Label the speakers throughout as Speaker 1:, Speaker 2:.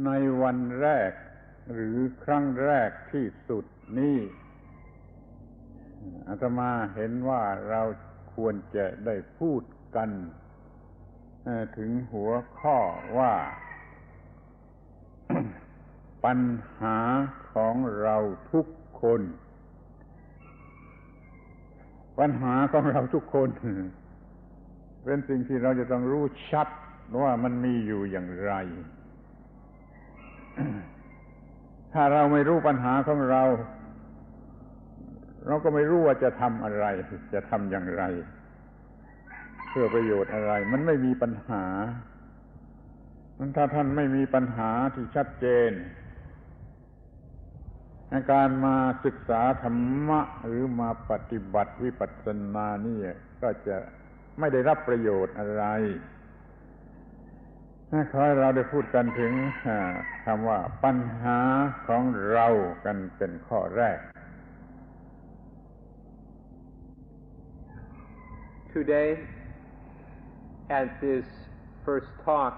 Speaker 1: ในวันแรกหรือครั้งแรกที่สุดนี้อาตมาเห็นว่าเราควรจะได้พูดกันถึงหัวข้อว่า ปัญหาของเราทุกคนปัญหาของเราทุกคนเป็นสิ่งที่เราจะต้องรู้ชัดว่ามันมีอยู่อย่างไร ถ้าเราไม่รู้ปัญหาของเราก็ไม่รู้ว่าจะทำอะไรจะทำอย่างไรเพื่อประโยชน์อะไรมันไม่มีปัญหาถ้าท่านไม่มีปัญหาที่ชัดเจนในการมาศึกษาธรรมะหรือมาปฏิบัติวิปัสสนานี่ก็จะไม่ได้รับประโยชน์อะไรขอให้เราได้พูดกันถึงคำว่าปัญหาของเรากันเป็นข้อแรก
Speaker 2: Today, at this first talk,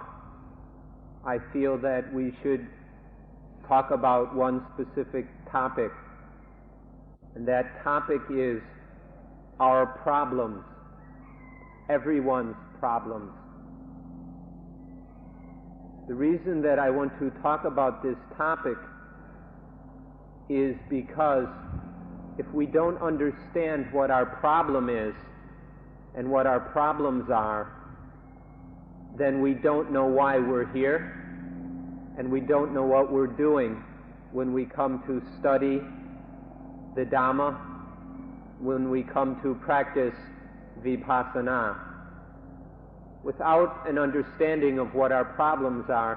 Speaker 2: I feel that we should talk about one specific topic, and that topic is our problems, everyone's problems. The reason that I want to talk about this topic is because if we don't understand what our problem is and what our problems are, then we don't know why we're here, and we don't know what we're doing when we come to study the Dhamma, when we come to practice vipassana. Without an understanding of what our problems are,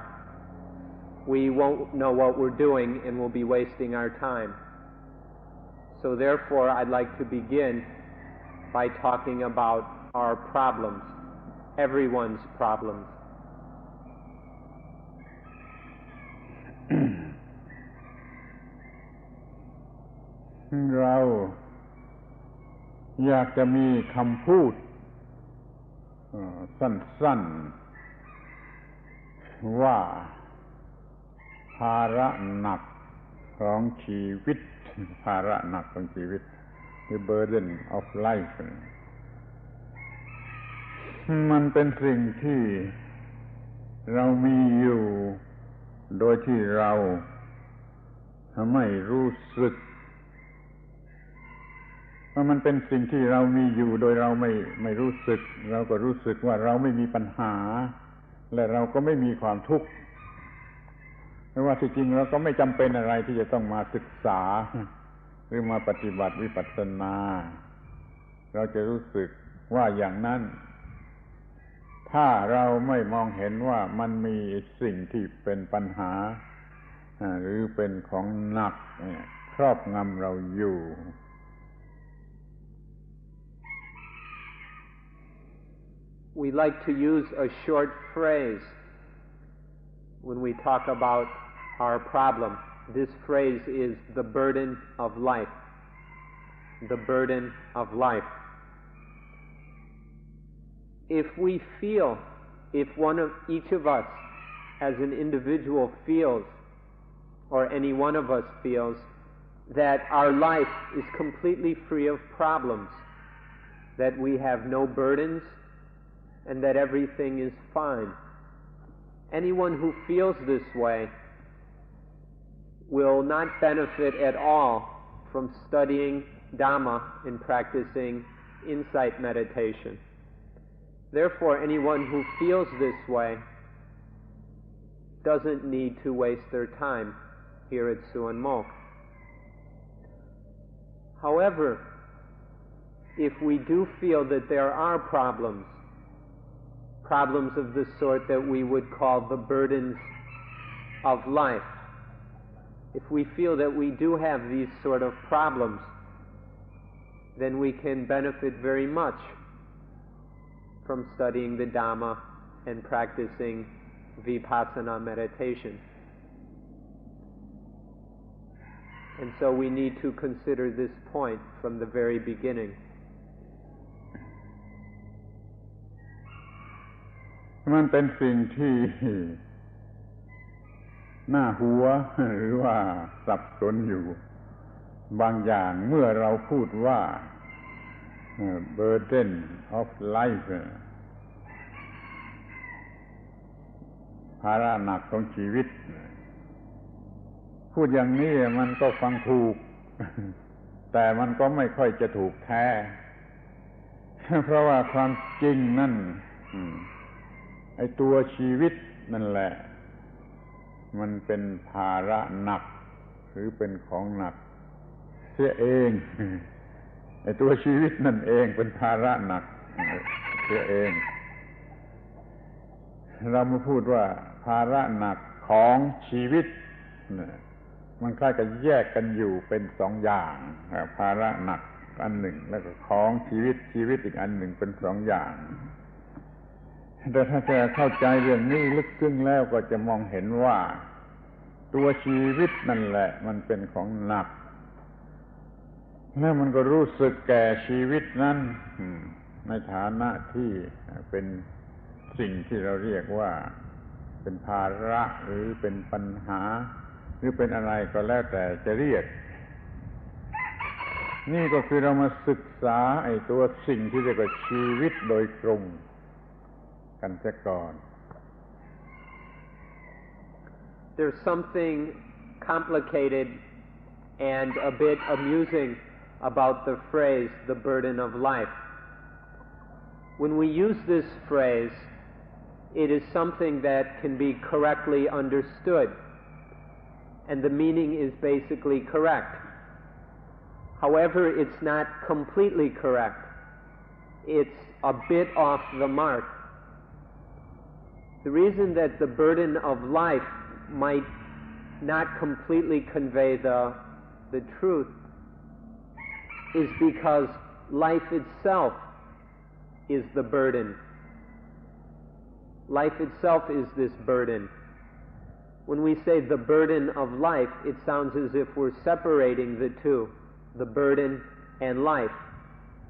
Speaker 2: we won't know what we're doing and we'll be wasting our time. So therefore, I'd like to begin by talking about our problems, everyone's problems.
Speaker 1: เราอยากจะมีคำพูดสั้นๆว่าภาระหนักของชีวิตภาระหนักของชีวิต The burden of life มันเป็นสิ่งที่เรามีอยู่โดยที่เราไม่รู้สึกว่ามันเป็นสิ่งที่เรามีอยู่โดยเราไม่รู้สึกเราก็รู้สึกว่าเราไม่มีปัญหาและเราก็ไม่มีความทุกข์ไม่ว่าที่จริงเราก็ไม่จำเป็นอะไรที่จะต้องมาศึกษาหรือมาปฏิบัติวิปัสสนาเราจะรู้สึกว่าอย่างนั้นถ้าเราไม่มองเห็นว่ามันมีสิ่งที่เป็นปัญหาหรือเป็นของหนักครอบงำเราอยู่
Speaker 2: We like to use a short phrase when we talk about our problem. This phrase is the burden of life. The burden of life. If we feel, if each of us as an individual feels, or any one of us feels, that our life is completely free of problems, that we have no burdens, and that everything is fine. Anyone who feels this way will not benefit at all from studying Dhamma and practicing insight meditation. Therefore, anyone who feels this way doesn't need to waste their time here at Suan Mok. However, if we do feel that there are problems of the sort that we would call the burdens of life, if we feel that we do have these sort of problems, then we can benefit very much from studying the Dhamma and practicing vipassana meditation. And so we need to consider this point from the very beginning.
Speaker 1: มันเป็นสิ่งที่ หน้าหัวหรือว่าสับสนอยู่บางอย่างเมื่อเราพูดว่า burden of life ภาระหนักของชีวิตพูดอย่างนี้มันก็ฟังถูกแต่มันก็ไม่ค่อยจะถูกแท้เพราะว่าความจริงนั่นไอ้ตัวชีวิตนั่นแหละมันเป็นภาระหนักหรือเป็นของหนักเสียเองไอ้ตัวชีวิตนั่นเองเป็นภาระหนักเสียเองเรามาพูดว่าภาระหนักของชีวิตมันคล้ายกับแยกกันอยู่เป็นสองอย่างภาระหนักอันหนึ่งแล้วก็ของชีวิตอีกอันหนึ่งเป็นสองอย่างแต่ถ้าจะเข้าใจเรื่องนี้ลึกซึ้งแล้วก็จะมองเห็นว่าตัวชีวิตนั่นแหละมันเป็นของหนักแล้วมันก็รู้สึกแก่ชีวิตนั้นในฐานะที่เป็นสิ่งที่เราเรียกว่าเป็นภาระหรือเป็นปัญหาหรือเป็นอะไรก็แล้วแต่จะเรียกนี่ก็คือเรามาศึกษาไอ้ตัวสิ่งที่เรียกว่าชีวิตโดยตรงกันเสียก่อน
Speaker 2: There's something complicated and a bit amusing about the phrase the burden of life. When we use this phrase, it is something that can be correctly understood, and the meaning is basically correct. However, it's not completely correct. It's a bit off the mark. The reason that the burden of life might not completely convey the truth is because life itself is the burden. Life itself is this burden. When we say the burden of life, it sounds as if we're separating the two, the burden and life,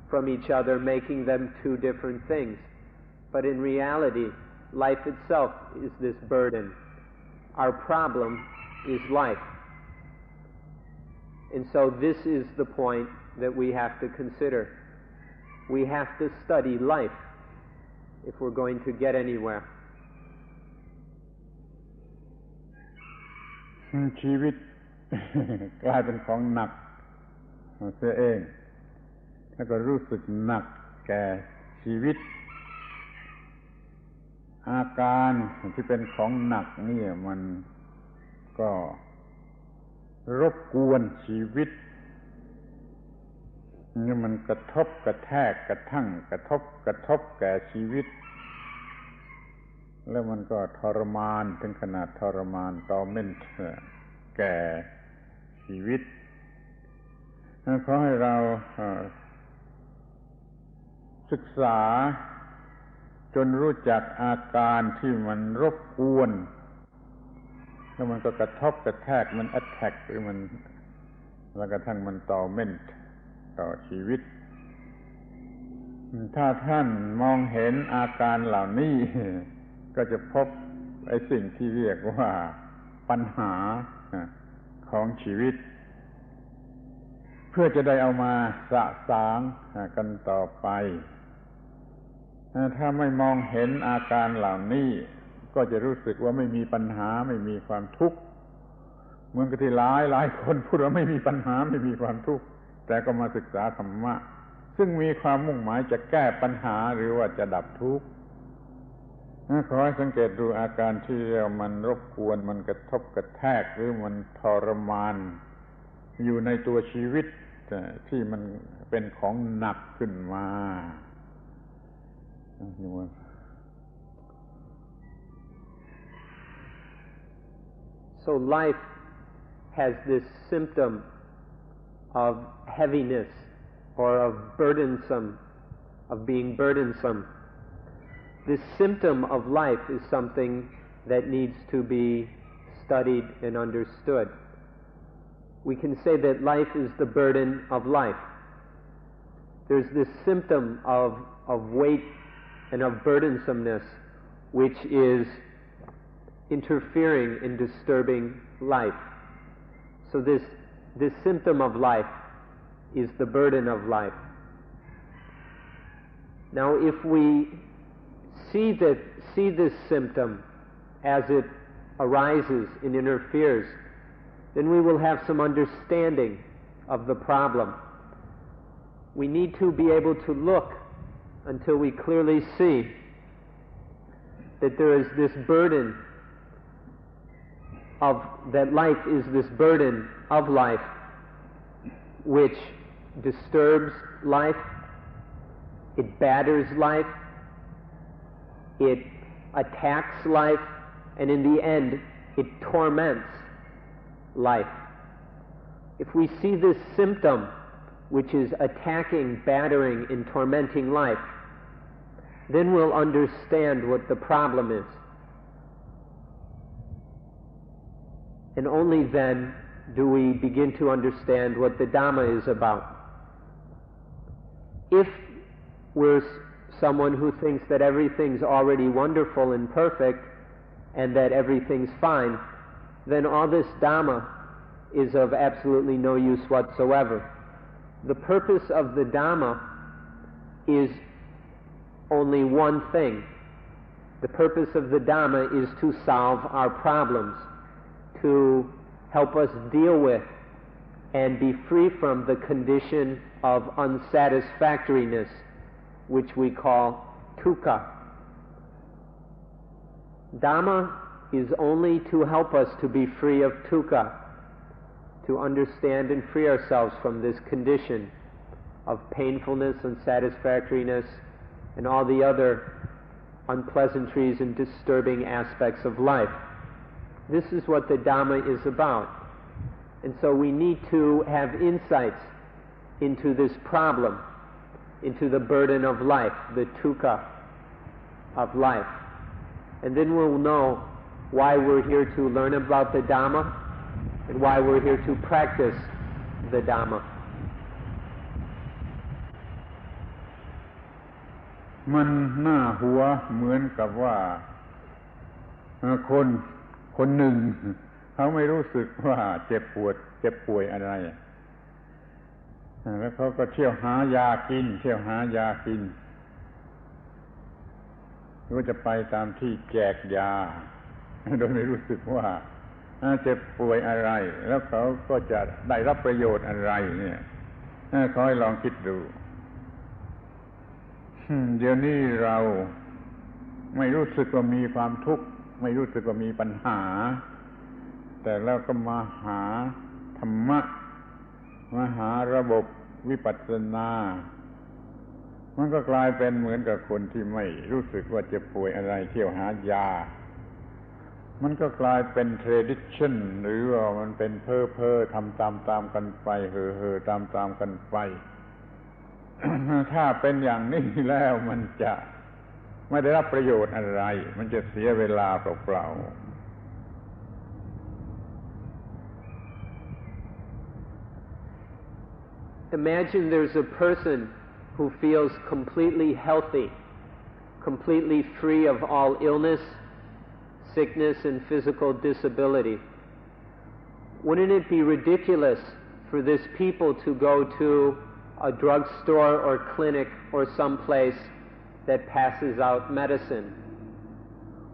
Speaker 2: from each other, making them two different things. But in reality, life itself is this burden. Our problem is life. And so this is the point that we have to consider. We have to study life if we're going to get anywhere.
Speaker 1: ชีวิต กลายเป็นของหนักเสียเองแล้วก็รู้สึกหนักแก่ชีวิตอาการที่เป็นของหนักนี่มันก็รบกวนชีวิตนี่มันกระทบกระแทกกระทั่งกระทบแก่ชีวิตแล้วมันก็ทรมานถึงขนาดทรมานตอเม่นแก่ชีวิตขอให้เราศึกษาจนรู้จักอาการที่มันรบกวนแล้วมันก็กระทบกระแทกมันแอทแทกหรือมันแล้วกระทั่งมันตอเม่นต่อชีวิตถ้าท่านมองเห็นอาการเหล่านี้ก็จะพบไอ้สิ่งที่เรียกว่าปัญหาของชีวิตเพื่อจะได้เอามาสะสางกันต่อไปถ้าไม่มองเห็นอาการเหล่านี้ก็จะรู้สึกว่าไม่มีปัญหาไม่มีความทุกข์เหมือนกับที่หลายคนพูดว่าไม่มีปัญหาไม่มีความทุกข์แต่ก็มาศึกษาธรรมะซึ่งมีความมุ่งหมายจะแก้ปัญหาหรือว่าจะดับทุกข์ขอให้สังเกตดูอาการที่มันรบกวนมันกระทบกระแทกหรือมันทรมานอยู่ในตัวชีวิตที่มันเป็นของหนักขึ้นมา
Speaker 2: So life has this symptom of heaviness or of burdensome, of being burdensome. This symptom of life is something that needs to be studied and understood. We can say that life is the burden of life. There's this symptom of weight and of burdensomeness, which is interfering and disturbing life. So this symptom of life is the burden of life. Now if we see this symptom as it arises and interferes, then we will have some understanding of the problem. We need to be able to look until we clearly see that there is this burden that life is this burden of life which disturbs life, it batters life, it attacks life, and in the end, it torments life. If we see this symptom which is attacking, battering, and tormenting life, then we'll understand what the problem is. And only then do we begin to understand what the Dhamma is about. If we're someone who thinks that everything's already wonderful and perfect and that everything's fine, then all this Dhamma is of absolutely no use whatsoever. The purpose of the Dhamma is only one thing. The purpose of the Dhamma is to solve our problems, to help us deal with and be free from the condition of unsatisfactoriness, which we call dukkha. Dhamma is only to help us to be free of dukkha, to understand and free ourselves from this condition of painfulness, unsatisfactoriness, and all the other unpleasantries and disturbing aspects of life. This is what the Dhamma is about. And so we need to have insights into this problem, into the burden of life, the dukkha of life. And then we'll know why we're here to learn about the Dhamma and why we're here to practice the Dhamma.
Speaker 1: มันน่าหัวเหมือนกับว่าคนหนึ่งเขาไม่รู้สึกว่าเจ็บป่วยอะไรแล้วเขาก็เที่ยวหายากินก็จะไปตามที่แจกยาโดยไม่รู้สึกว่าเจ็บป่วยอะไรแล้วเขาก็จะได้รับประโยชน์อะไรเนี่ยขอให้ลองคิดดูเดี๋ยวนี้เราไม่รู้สึกว่ามีความทุกข์ไม่รู้สึกว่ามีปัญหาแต่เราก็มาหาธรรมะมาหาระบบวิปัสสนามันก็กลายเป็นเหมือนกับคนที่ไม่รู้สึกว่าเจ็บป่วยอะไรเที่ยวหายามันก็กลายเป็น tradition หรือว่ามันเป็นเพ้อทำตามกันไปเห่อตามกันไป ถ้าเป็นอย่างนี้แล้วมันจะไม่ได้รับประโยชน์อะไรมันจะเสียเวลาเปล่า
Speaker 2: ๆ Imagine there's a person who feels completely healthy, completely free of all illness, sickness, and physical disability. Wouldn't it be ridiculous for this people to go to a drugstore or clinic or some place that passes out medicine?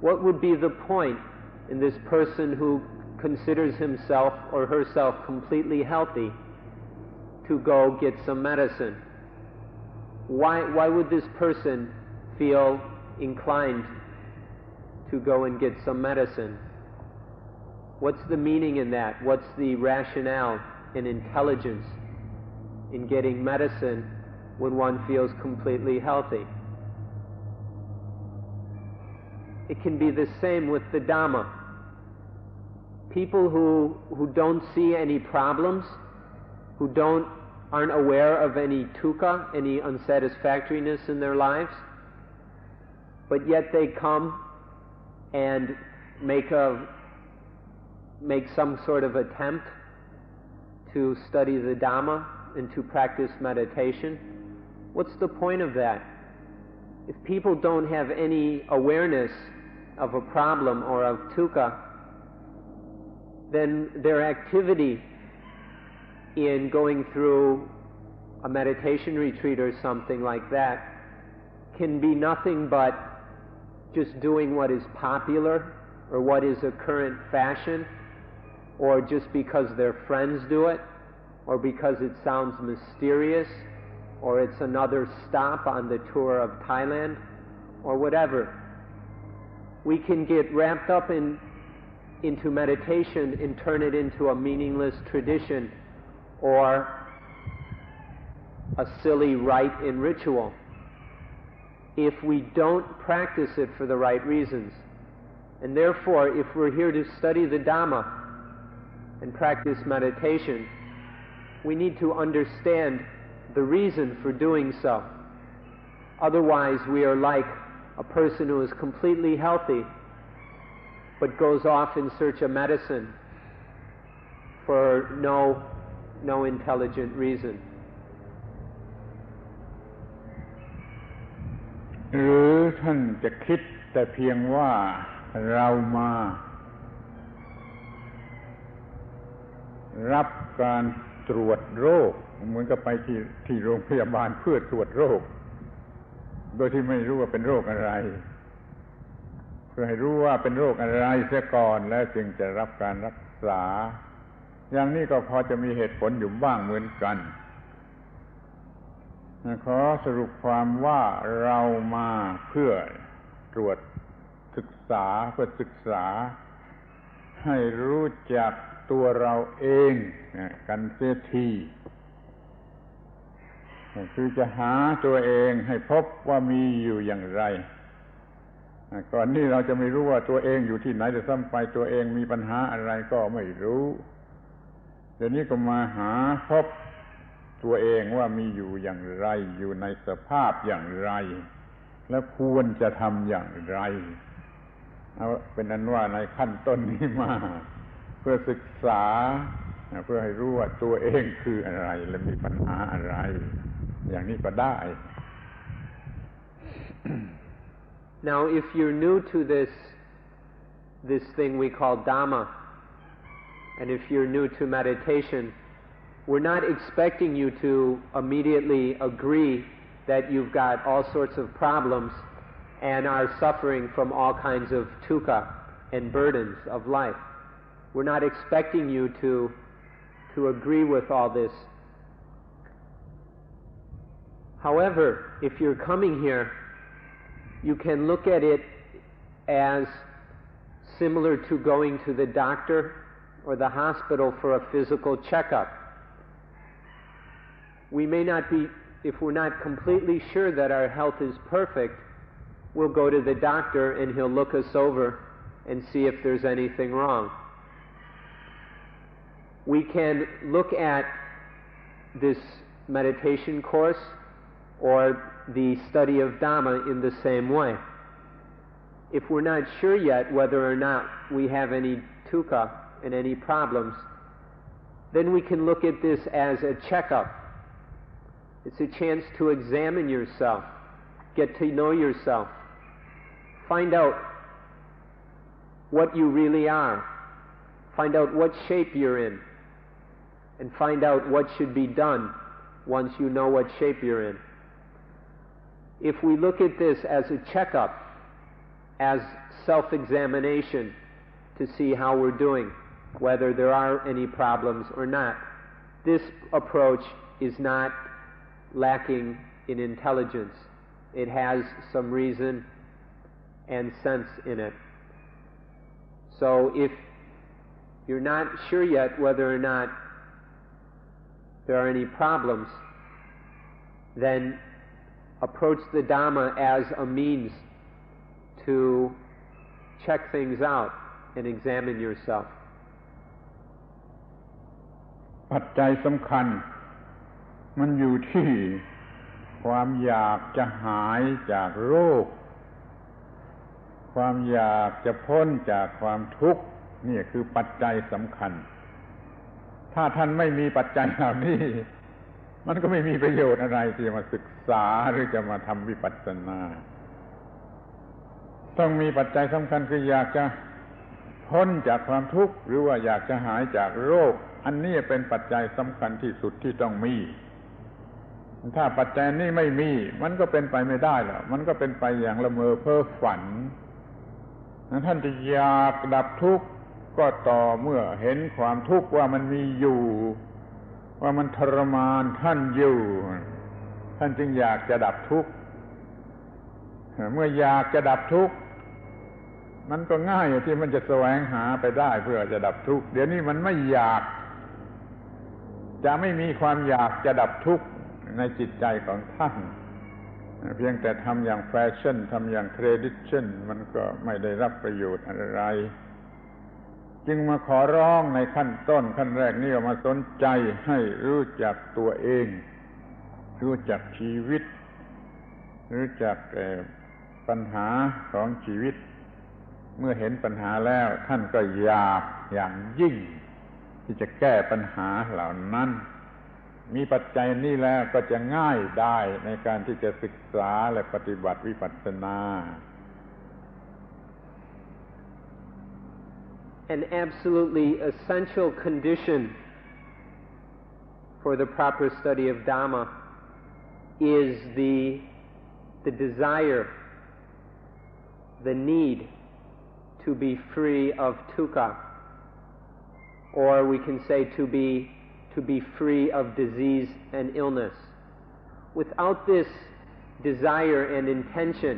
Speaker 2: What would be the point in this person who considers himself or herself completely healthy to go get some medicine? Why would this person feel inclined to go and get some medicine? What's the meaning in that? What's the rationale and intelligence in getting medicine when one feels completely healthy? It can be the same with the Dhamma. People who don't see any problems, who aren't aware of any dukkha, any unsatisfactoriness in their lives, but yet they come and make some sort of attempt to study the Dhamma and to practice meditation. What's the point of that? If people don't have any awareness of a problem or of dukkha, then their activity in going through a meditation retreat or something like that can be nothing but just doing what is popular or what is a current fashion, or just because their friends do it, or because it sounds mysterious, or it's another stop on the tour of Thailand, or whatever. We can get wrapped up into meditation and turn it into a meaningless tradition or a silly rite and ritual if we don't practice it for the right reasons. And therefore, if we're here to study the Dhamma and practice meditation, we need to understand the reason for doing so. Otherwise, we are like a person who is completely healthy but goes off in search of medicine for no intelligent reason.
Speaker 1: หรือท่านจะคิดแต่เพียงว่าเรามารับการตรวจโรคเหมือนกับไปที่โรงพยาบาลเพื่อตรวจโรคโดยที่ไม่รู้ว่าเป็นโรคอะไรเพื่อให้รู้ว่าเป็นโรคอะไรเสียก่อนแล้วจึงจะรับการรักษาอย่างนี้ก็พอจะมีเหตุผลอยู่บ้างเหมือนกันขอสรุปความว่าเรามาเพื่อตรวจศึกษาให้รู้จักตัวเราเองกันเสียทีคือจะหาตัวเองให้พบว่ามีอยู่อย่างไรก่อนนี้เราจะไม่รู้ว่าตัวเองอยู่ที่ไหนจะซ้ำไปตัวเองมีปัญหาอะไรก็ไม่รู้เดี๋ยวนี้ก็มาหาพบตัวเองว่ามีอยู่อย่างไรอยู่ในสภาพอย่างไรและควรจะทำอย่างไรเอาเป็นอันว่าในขั้นต้นนี้มาเพื่อศึกษาเพื่อให้รู้ว่าตัวเองคืออะไรและมีปัญหาอะไรอย่างนี้ก็ได้
Speaker 2: Now, if you're new to this thing we call Dhamma, and if you're new to meditation, we're not expecting you to immediately agree that you've got all sorts of problems and are suffering from all kinds of dukkha and burdens of life. We're not expecting you to agree with all this. However, if you're coming here, you can look at it as similar to going to the doctor or the hospital for a physical checkup. We may not be, if we're not completely sure that our health is perfect, we'll go to the doctor and he'll look us over and see if there's anything wrong. We can look at this meditation course or the study of Dhamma in the same way. If we're not sure yet whether or not we have any dukkha and any problems, then we can look at this as a checkup. It's a chance to examine yourself, get to know yourself, find out what you really are, find out what shape you're in, and find out what should be done once you know what shape you're in. If we look at this as a checkup, as self-examination to see how we're doing, whether there are any problems or not, this approach is not lacking in intelligence. It has some reason and sense in it. So if you're not sure yet whether or not there are any problems, then approach the Dhamma as a means to check things out and examine yourself.
Speaker 1: ปัจจัยสำคัญมันอยู่ที่ความอยากจะหายจากโรคความอยากจะพ้นจากความทุกข์นี่คือปัจจัยสำคัญถ้าท่านไม่มีปัจจัยเหล่านี้มันก็ไม่มีประโยชน์อะไรที่จะมาศึกษาหรือจะมาทำวิปัสสนา ต้องมีปัจจัยสำคัญคืออยากจะพ้นจากความทุกข์หรือว่าอยากจะหายจากโรคอันนี้เป็นปัจจัยสำคัญที่สุดที่ต้องมีถ้าปัจจัยนี้ไม่มีมันก็เป็นไปไม่ได้หรอกมันก็เป็นไปอย่างละเมอเพ้อฝันท่านจะอยากดับทุกข์ก็ต่อเมื่อเห็นความทุกข์ว่ามันมีอยู่ว่ามันทรมานท่านอยู่ท่านจึงอยากจะดับทุกข์เมื่ออยากจะดับทุกข์มันก็ง่ายที่มันจะแสวงหาไปได้เพื่อจะดับทุกข์เดี๋ยวนี้มันไม่อยากจะไม่มีความอยากจะดับทุกข์ในจิตใจของท่านเพียงแต่ทำอย่างแฟชั่นทำอย่างเทรดิชั่นมันก็ไม่ได้รับประโยชน์อะไรจึงมาขอร้องในขั้นต้นขั้นแรกนี่มาสนใจให้รู้จักตัวเองรู้จักชีวิตรู้จักปัญหาของชีวิตเมื่อเห็นปัญหาแล้วท่านก็อยากอย่างยิ่งที่จะแก้ปัญหาเหล่านั้นมีปัจจัยนี้แล้วก็จะง่ายได้ในการที่จะศึกษาและปฏิบัติวิปัสสนา
Speaker 2: An absolutely essential condition for the proper study of Dhamma is the desire, the need to be free of dukkha, or we can say to be free of disease and illness. Without this desire and intention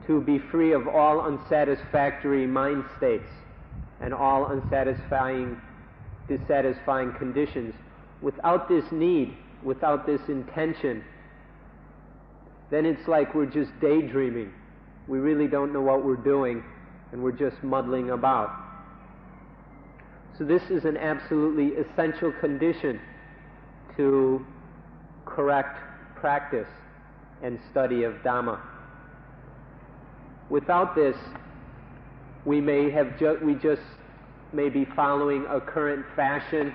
Speaker 2: to be free of all unsatisfactory mind states and all dissatisfying conditions, without this need, without this intention, then it's like we're just daydreaming. We really don't know what we're doing, and we're just muddling about. So this is an absolutely essential condition to correct practice and study of Dhamma. Without this, we just may be following a current fashion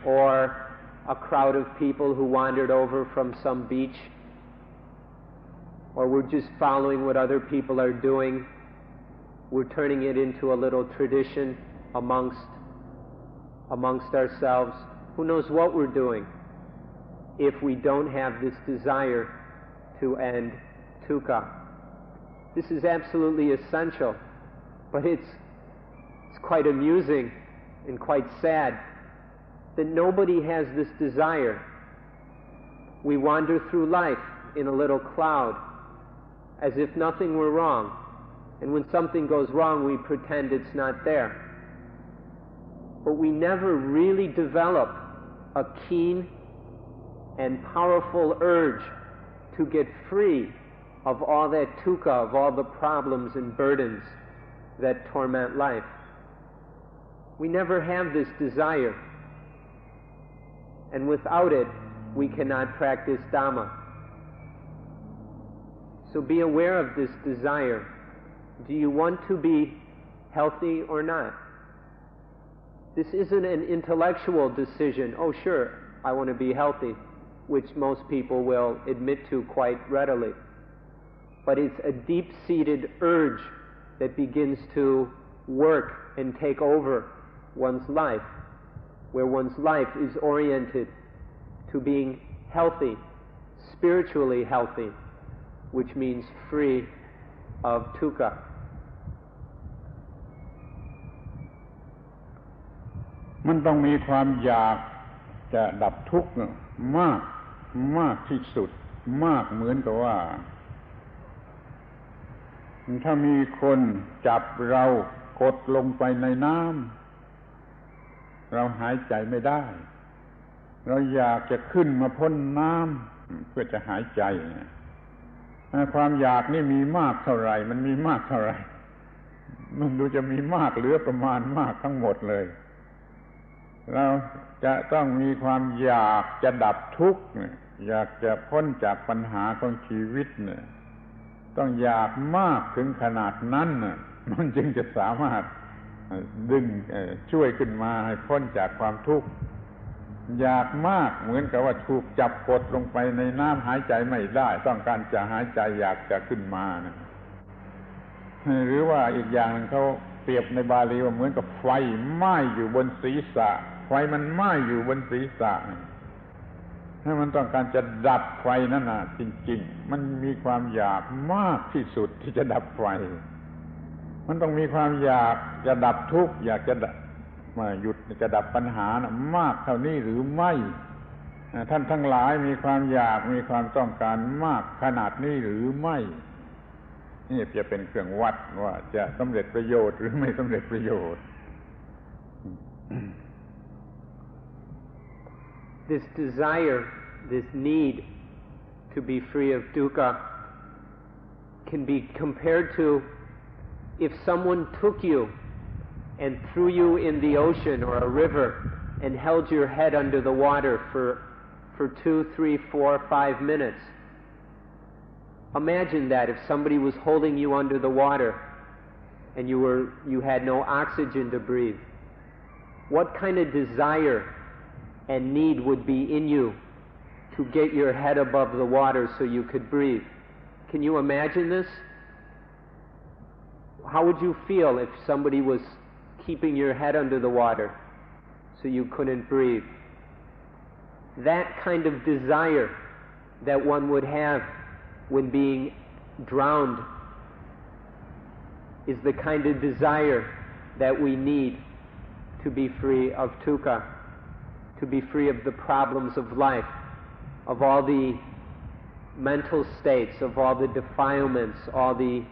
Speaker 2: or a crowd of people who wandered over from some beach, or we're just following what other people are doing. We're turning it into a little tradition amongst ourselves. Who knows what we're doing if we don't have this desire to end dukkha. This is absolutely essential, but it's quite amusing and quite sad that nobody has this desire. We wander through life in a little cloud as if nothing were wrong, and when something goes wrong we pretend it's not there. But we never really develop a keen and powerful urge to get free of all that dukkha, of all the problems and burdens that torment life. We never have this desire, and without it we cannot practice Dhamma. So be aware of this desire. Do you want to be healthy or not? This isn't an intellectual decision. Oh sure, I want to be healthy, which most people will admit to quite readily. But it's a deep-seated urge that begins to work and take over one's life, where one's life is oriented to being healthy, spiritually healthy, which means free of dukkha.
Speaker 1: มันต้องมีความอยากจะดับทุกข์มากที่สุดมากเหมือนกับว่าถ้ามีคนจับเรากดลงไปในน้ำเราหายใจไม่ได้เราอยากจะขึ้นมาพ้นน้ำเพื่อจะหายใจความอยากนี่มีมากเท่าไหร่มันมีมากเท่าไหร่มันดูจะมีมากเหลือประมาณมากทั้งหมดเลยเราจะต้องมีความอยากจะดับทุกข์อยากจะพ้นจากปัญหาของชีวิตเนี่ยต้องอยากมากถึงขนาดนั้นมันจึงจะสามารถดึงช่วยขึ้นมาให้พ้นจากความทุกข์อยากมากเหมือนกับว่าถูกจับกดลงไปในน้ำหายใจไม่ได้ต้องการจะหายใจอยากจะขึ้นมานะ หรือว่าอีกอย่างนึงเขาเปรียบในบาลีว่าเหมือนกับไฟไหม้อยู่บนศีรษะไฟมันไหม้อยู่บนศีรษะถ้ามันต้องการจะดับไฟนั่นน่ะจริงๆมันมีความอยากมากที่สุดที่จะดับไฟมันต้องมีความอยากจะดับทุกข์อยากจะหยุดจะดับปัญหานะมากเท่านี้หรือไม่ท่านทั้งหลายมีความอยากมีความต้องการมากขนาดนี้หรือไม่นี่จะเป็นเครื่องวัดว่าจะสำเร็จประโยชน์หรือไม่สำเร็จประโยชน์
Speaker 2: This desire, this need to be free of dukkha can be compared to if someone took you and threw you in the ocean or a river and held your head under the water for 2, 3, 4, 5 minutes. Imagine that if somebody was holding you under the water and you had no oxygen to breathe. What kind of desire and need would be in you to get your head above the water so you could breathe? Can you imagine this? How would you feel if somebody was keeping your head under the water so you couldn't breathe? That kind of desire that one would have when being drowned is the kind of desire that we need to be free of dukkha, to be free of the problems of life, of all the mental states, of all the defilements, all the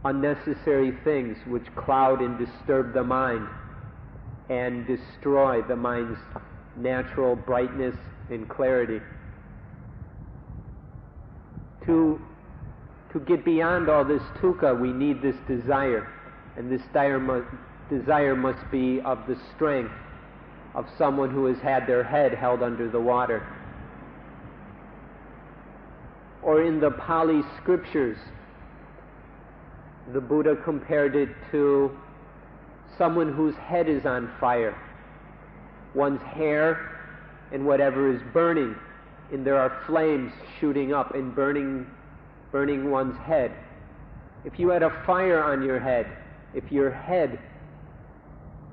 Speaker 2: unnecessary things which cloud and disturb the mind and destroy the mind's natural brightness and clarity. To get beyond all this dukkha, we need this desire, and this desire must be of the strength of someone who has had their head held under the water. Or in the Pali scriptures, the Buddha compared it to someone whose head is on fire. One's hair and whatever is burning, and there are flames shooting up and burning one's head. If you had a fire on your head, if your head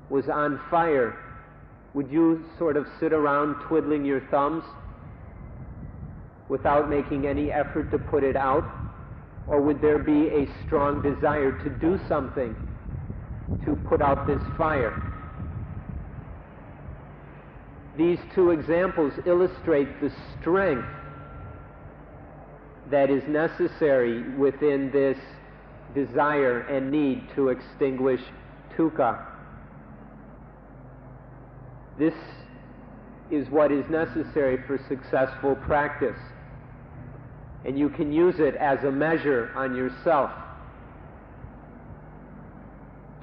Speaker 2: was on fire, would you sort of sit around twiddling your thumbs without making any effort to put it out? Or would there be a strong desire to do something to put out this fire? These two examples illustrate the strength that is necessary within this desire and need to extinguish dukkha. This is what is necessary for successful practice, and you can use it as a measure on yourself.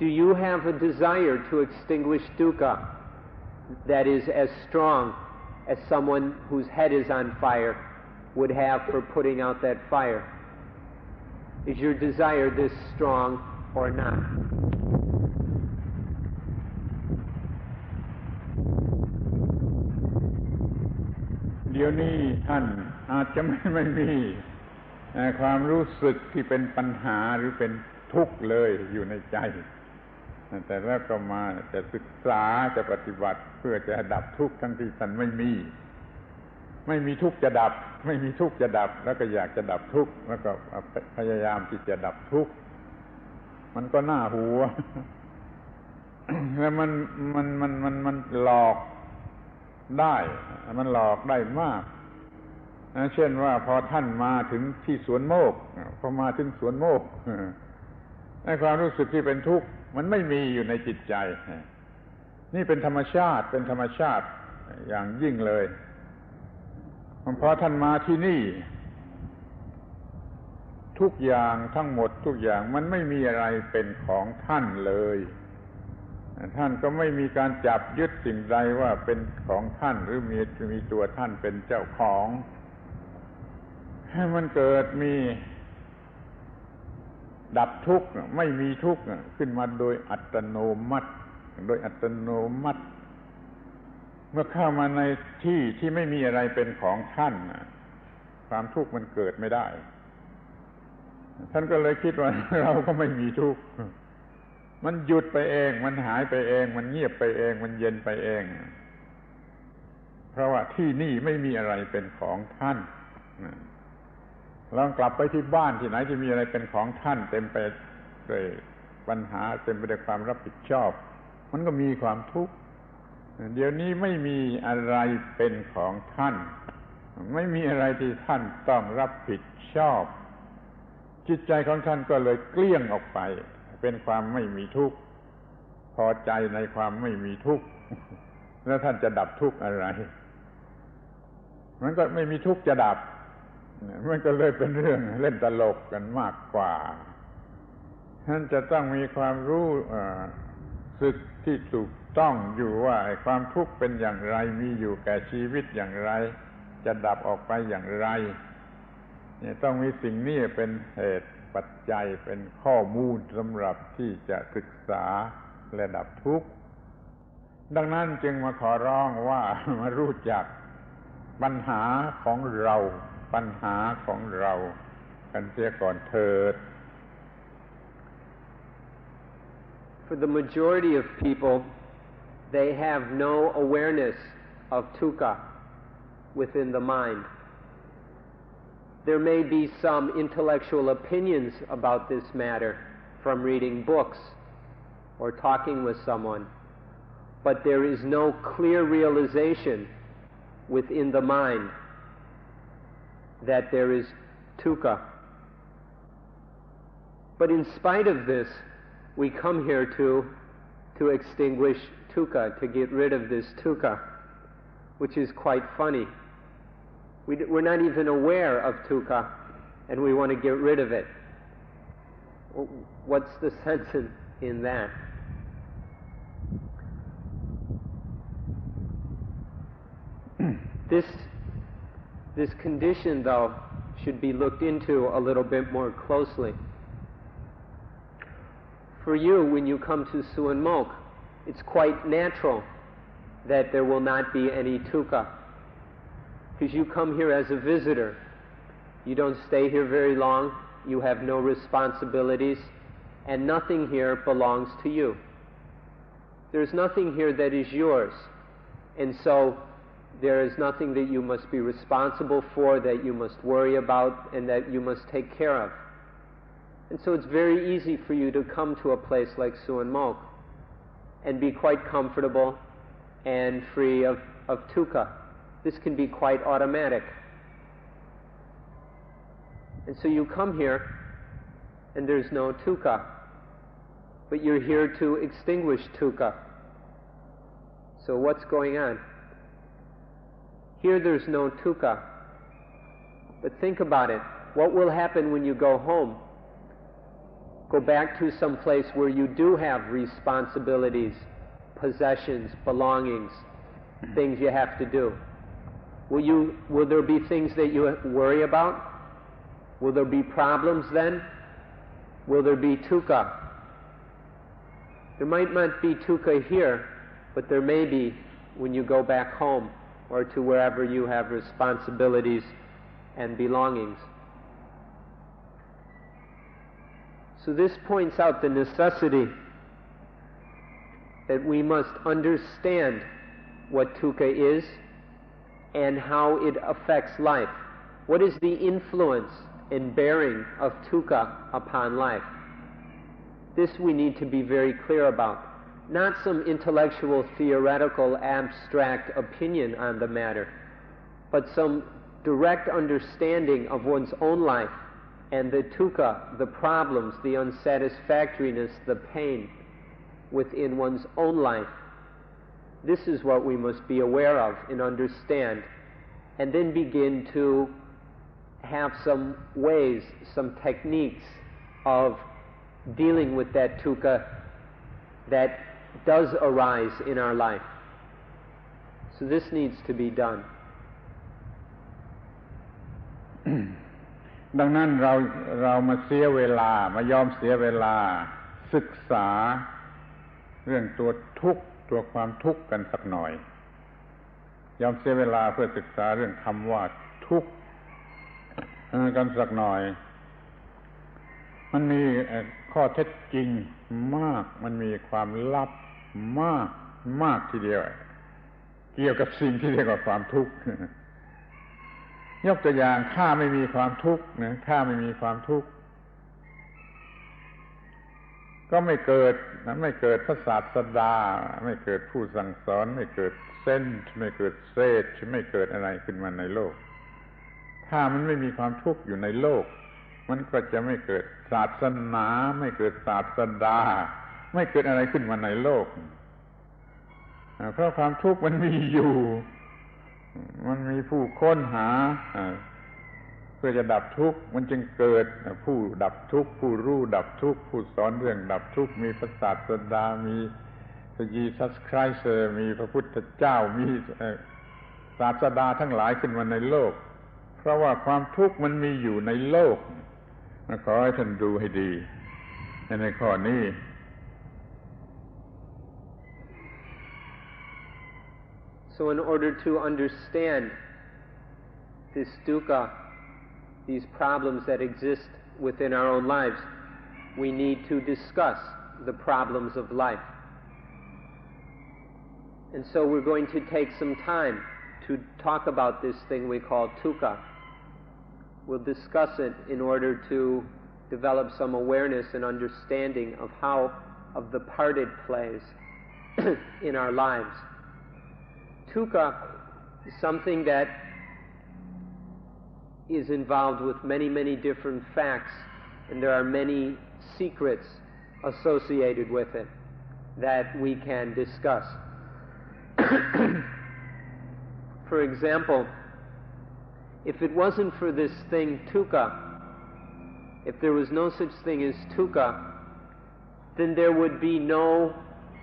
Speaker 2: Do you have a desire to extinguish dukkha that is as strong as someone whose head is on fire would have for putting out that fire? Is your desire this strong or not?
Speaker 1: เดี๋ยวนี้ท่านอาจจะไม่มีความรู้สึกที่เป็นปัญหาหรือเป็นทุกข์เลยอยู่ในใจแต่แล้วก็มาจะศึกษาจะปฏิบัติเพื่อจะดับทุกข์ทั้งที่ท่านไม่มีทุกข์จะดับไม่มีทุกข์จะดับแล้วก็อยากจะดับทุกข์แล้วก็พยายามที่จะดับทุกข์มันก็น่าหัว แล้วมันหลอกได้มันหลอกได้มากเช่นว่าพอท่านมาถึงที่สวนโมกพอมาถึงสวนโมกในความรู้สึกที่เป็นทุกข์มันไม่มีอยู่ในจิตใจนี่เป็นธรรมชาติอย่างยิ่งเลยพอท่านมาที่นี่ทุกอย่างทั้งหมดทุกอย่างมันไม่มีอะไรเป็นของท่านเลยท่านก็ไม่มีการจับยึดสิ่งใดว่าเป็นของท่านหรือมีตัวท่านเป็นเจ้าของให้มันเกิดมีดับทุกข์ไม่มีทุกข์ขึ้นมาโดยอัตโนมัติเมื่อเข้ามาในที่ที่ไม่มีอะไรเป็นของท่านความทุกข์มันเกิดไม่ได้ ท่านก็เลยคิดว่า เราก็ไม่มีทุกข์มันหยุดไปเองมันหายไปเองมันเงียบไปเองมันเย็นไปเองเพราะว่าที่นี่ไม่มีอะไรเป็นของท่านลองกลับไปที่บ้านที่ไหนที่มีอะไรเป็นของท่านเต็มไปด้วยปัญหาเต็มไปด้วยความรับผิดชอบมันก็มีความทุกข์เดี๋ยวนี้ไม่มีอะไรเป็นของท่านไม่มีอะไรที่ท่านต้องรับผิดชอบจิตใจของท่านก็เลยเกลี้ยงออกไปเป็นความไม่มีทุกข์พอใจในความไม่มีทุกข์แล้วท่านจะดับทุกข์อะไรมันก็ไม่มีทุกข์จะดับมันก็เลยเป็นเรื่องเล่นตลกกันมากกว่าท่านจะต้องมีความรู้สึกที่ถูกต้องอยู่ว่าความทุกข์เป็นอย่างไรมีอยู่แก่ชีวิตอย่างไรจะดับออกไปอย่างไรเนี่ยต้องมีสิ่งนี้เป็นเหตุปัจจัยเป็นข้อมูลสำหรับที่จะศึกษาและดับทุกข์ดังนั้นจึงมาขอร้องว่ามารู้จักปัญหาของเรากันเสียก่อนเถิด
Speaker 2: For the majority of people, they have no awareness of dukkha within the mind. There may be some intellectual opinions about this matter from reading books or talking with someone, but there is no clear realization within the mind that there is dukkha. But in spite of this, we come here to extinguish dukkha, to get rid of this dukkha, which is quite funny. We're not even aware of dukkha, and we want to get rid of it. What's the sense in that? This condition, though, should be looked into a little bit more closely. For you, when you come to Suan Mok, it's quite natural that there will not be any dukkha, because you come here as a visitor. You don't stay here very long, you have no responsibilities, and nothing here belongs to you. There's nothing here that is yours, and so there is nothing that you must be responsible for, that you must worry about, and that you must take care of. And so it's very easy for you to come to a place like Suan Mok and be quite comfortable and free of dukkha. This can be quite automatic. And so you come here and there's no dukkha, but you're here to extinguish dukkha. So what's going on? Here there's no dukkha, but think about it. What will happen when you go home? Go back to some place where you do have responsibilities, possessions, belongings, things you have to do. Will there be things that you worry about? Will there be problems then? Will there be dukkha? There might not be dukkha here, but there may be when you go back home or to wherever you have responsibilities and belongings. So this points out the necessity that we must understand what dukkha is and how it affects life. What is the influence and bearing of dukkha upon life? This we need to be very clear about. Not some intellectual, theoretical, abstract opinion on the matter, but some direct understanding of one's own life and the dukkha, the problems, the unsatisfactoriness, the pain within one's own life. This is what we must be aware of and understand, and then begin to have some ways, some techniques of dealing with that dukkha that does arise in our life. So this needs to be done.
Speaker 1: ดังนั้นเรามาเสียเวลามายอมเสียเวลาศึกษาเรื่องตัวทุกข์ตัวความทุกข์กันสักหน่อยยอมเสียเวลาเพื่อศึกษาเรื่องคำว่าทุกข์กันสักหน่อย มันมีข้อเท็จจริงมากมันมีความลับมากทีเดียวเกี่ยวกับสิ่งที่เรียกว่าความทุกข์ยกตัวอย่างถ้าไม่มีความทุกข์นะถ้าไม่มีความทุกข์ก็ไม่เกิดพระศาสดาไม่เกิดผู้สั่งสอนไม่เกิดเซนส์ไม่เกิดเศษไม่เกิดอะไรขึ้นมาในโลกถ้ามันไม่มีความทุกข์อยู่ในโลกมันก็จะไม่เกิดศาสนาไม่เกิดศาสดาไม่เกิดอะไรขึ้นมาในโลกเพราะความทุกข์มันมีอยู่มันมีผู้ค้นหาเพื่อจะดับทุกข์มันจึงเกิดผู้ดับทุกข์ผู้รู้ดับทุกข์ผู้สอนเรื่องดับทุกข์มีพระศาสดามีพระเยซูคริสต์มีพระพุทธเจ้ามีศาสดาทั้งหลายขึ้นมาในโลกเพราะว่าความทุกข์มันมีอยู่ในโลกขอให้ท่านดูให้ดีในข้อนี้
Speaker 2: So in order to understand this dukkha, these problems that exist within our own lives, we need to discuss the problems of life. And so we're going to take some time to talk about this thing we call dukkha. We'll discuss it in order to develop some awareness and understanding of the part it plays in our lives. Dukkha is something that is involved with many different facts, and there are many secrets associated with it that we can discuss. For example, if it wasn't for this thing dukkha, if there was no such thing as dukkha, then there would be no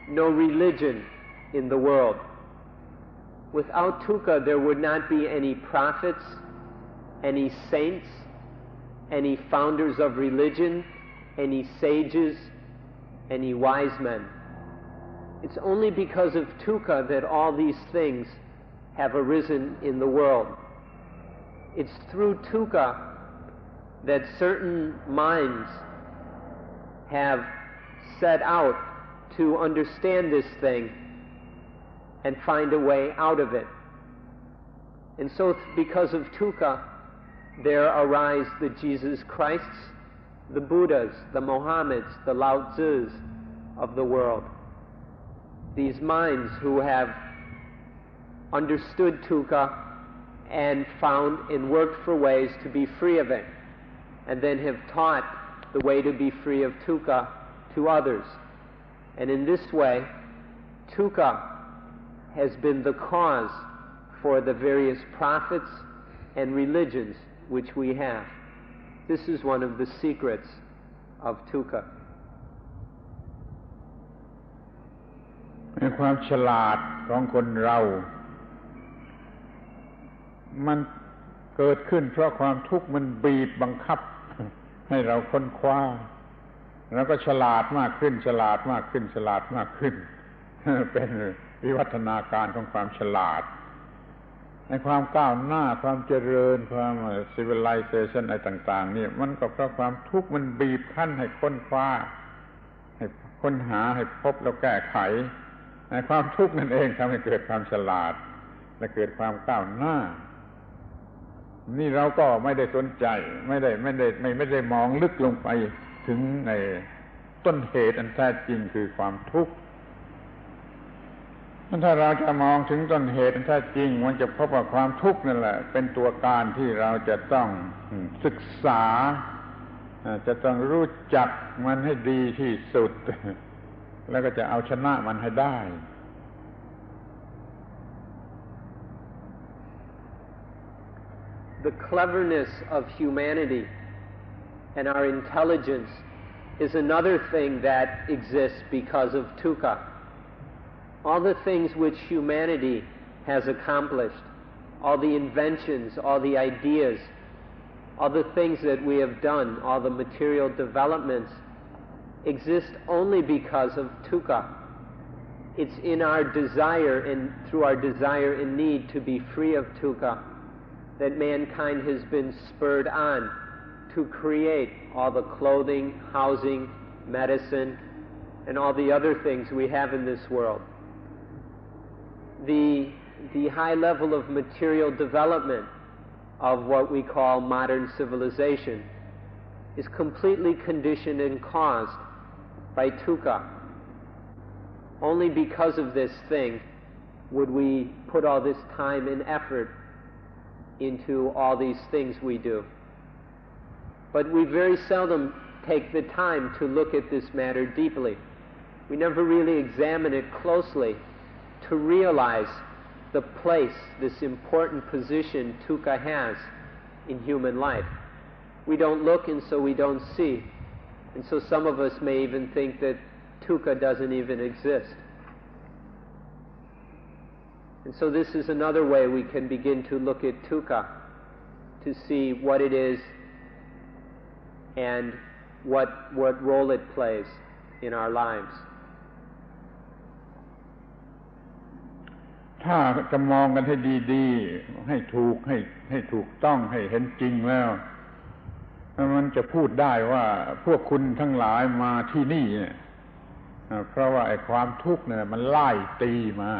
Speaker 2: religion in the world. Without dukkha, there would not be any prophets, any saints, any founders of religion, any sages, any wise men. It's only because of dukkha that all these things have arisen in the world. It's through dukkha that certain minds have set out to understand this thing and find a way out of it. And so because of dukkha, there arise the Jesus Christs, the Buddhas, the Mohammeds, the Lao Tzus of the world. These minds who have understood dukkha and found and worked for ways to be free of it, and then have taught the way to be free of dukkha to others. And in this way, dukkha has been the cause for the various prophets and religions which we have. This is one of the secrets of dukkha.
Speaker 1: ความฉลาดของคนเรามันเกิดขึ้นเพราะความทุกข์มันบีบบังคับให้เราค้นคว้าแล้วก็ฉลาดมากขึ้นเป็นวิวัฒนาการของความฉลาดในความก้าวหน้าความเจริญความ civilization อะไรต่างๆนี่มันก็เพราะความทุกข์มันบีบคั้นให้ค้นคว้าให้ค้นหาให้พบแล้วแก้ไขในความทุกข์นั่นเองทำให้เกิดความฉลาดและเกิดความก้าวหน้านี่เราก็ไม่ได้สนใจไม่ได้มองลึกลงไปถึงในต้นเหตุอันแท้จริงคือความทุกข์ถ้าเราจะมองถึงต้นเหตุอันแท้จริงมันจะพบว่าความทุกข์นั่นแหละเป็นตัวการที่เราจะต้องศึกษาจะต้องรู้จักมันให้ดีที่สุดแล้วก็จะเอาชนะมันให้ได้
Speaker 2: The cleverness of humanity and our intelligence is another thing that exists because of dukkha. All the things which humanity has accomplished, all the inventions, all the ideas, all the things that we have done, all the material developments exist only because of dukkha. It's in our desire and through our desire and need to be free of dukkha that mankind has been spurred on to create all the clothing, housing, medicine, and all the other things we have in this world. The high level of material development of what we call modern civilization is completely conditioned and caused by dukkha. Only because of this thing would we put all this time and effort into all these things we do. But we very seldom take the time to look at this matter deeply. We never really examine it closely to realize the place, this important position dukkha has in human life. We don't look, and so we don't see. And so some of us may even think that dukkha doesn't even exist. And so this is another way we can begin to look at dukkha, to see what it is and what role it plays in our lives.
Speaker 1: ถ้าจะมองกันให้ดีๆให้ถูกต้องให้เห็นจริงแล้วมันจะพูดได้ว่าพวกคุณทั้งหลายมาที่นี่เนี่ยเพราะว่าไอ้ความทุกข์เนี่ยมันไล่ตีมา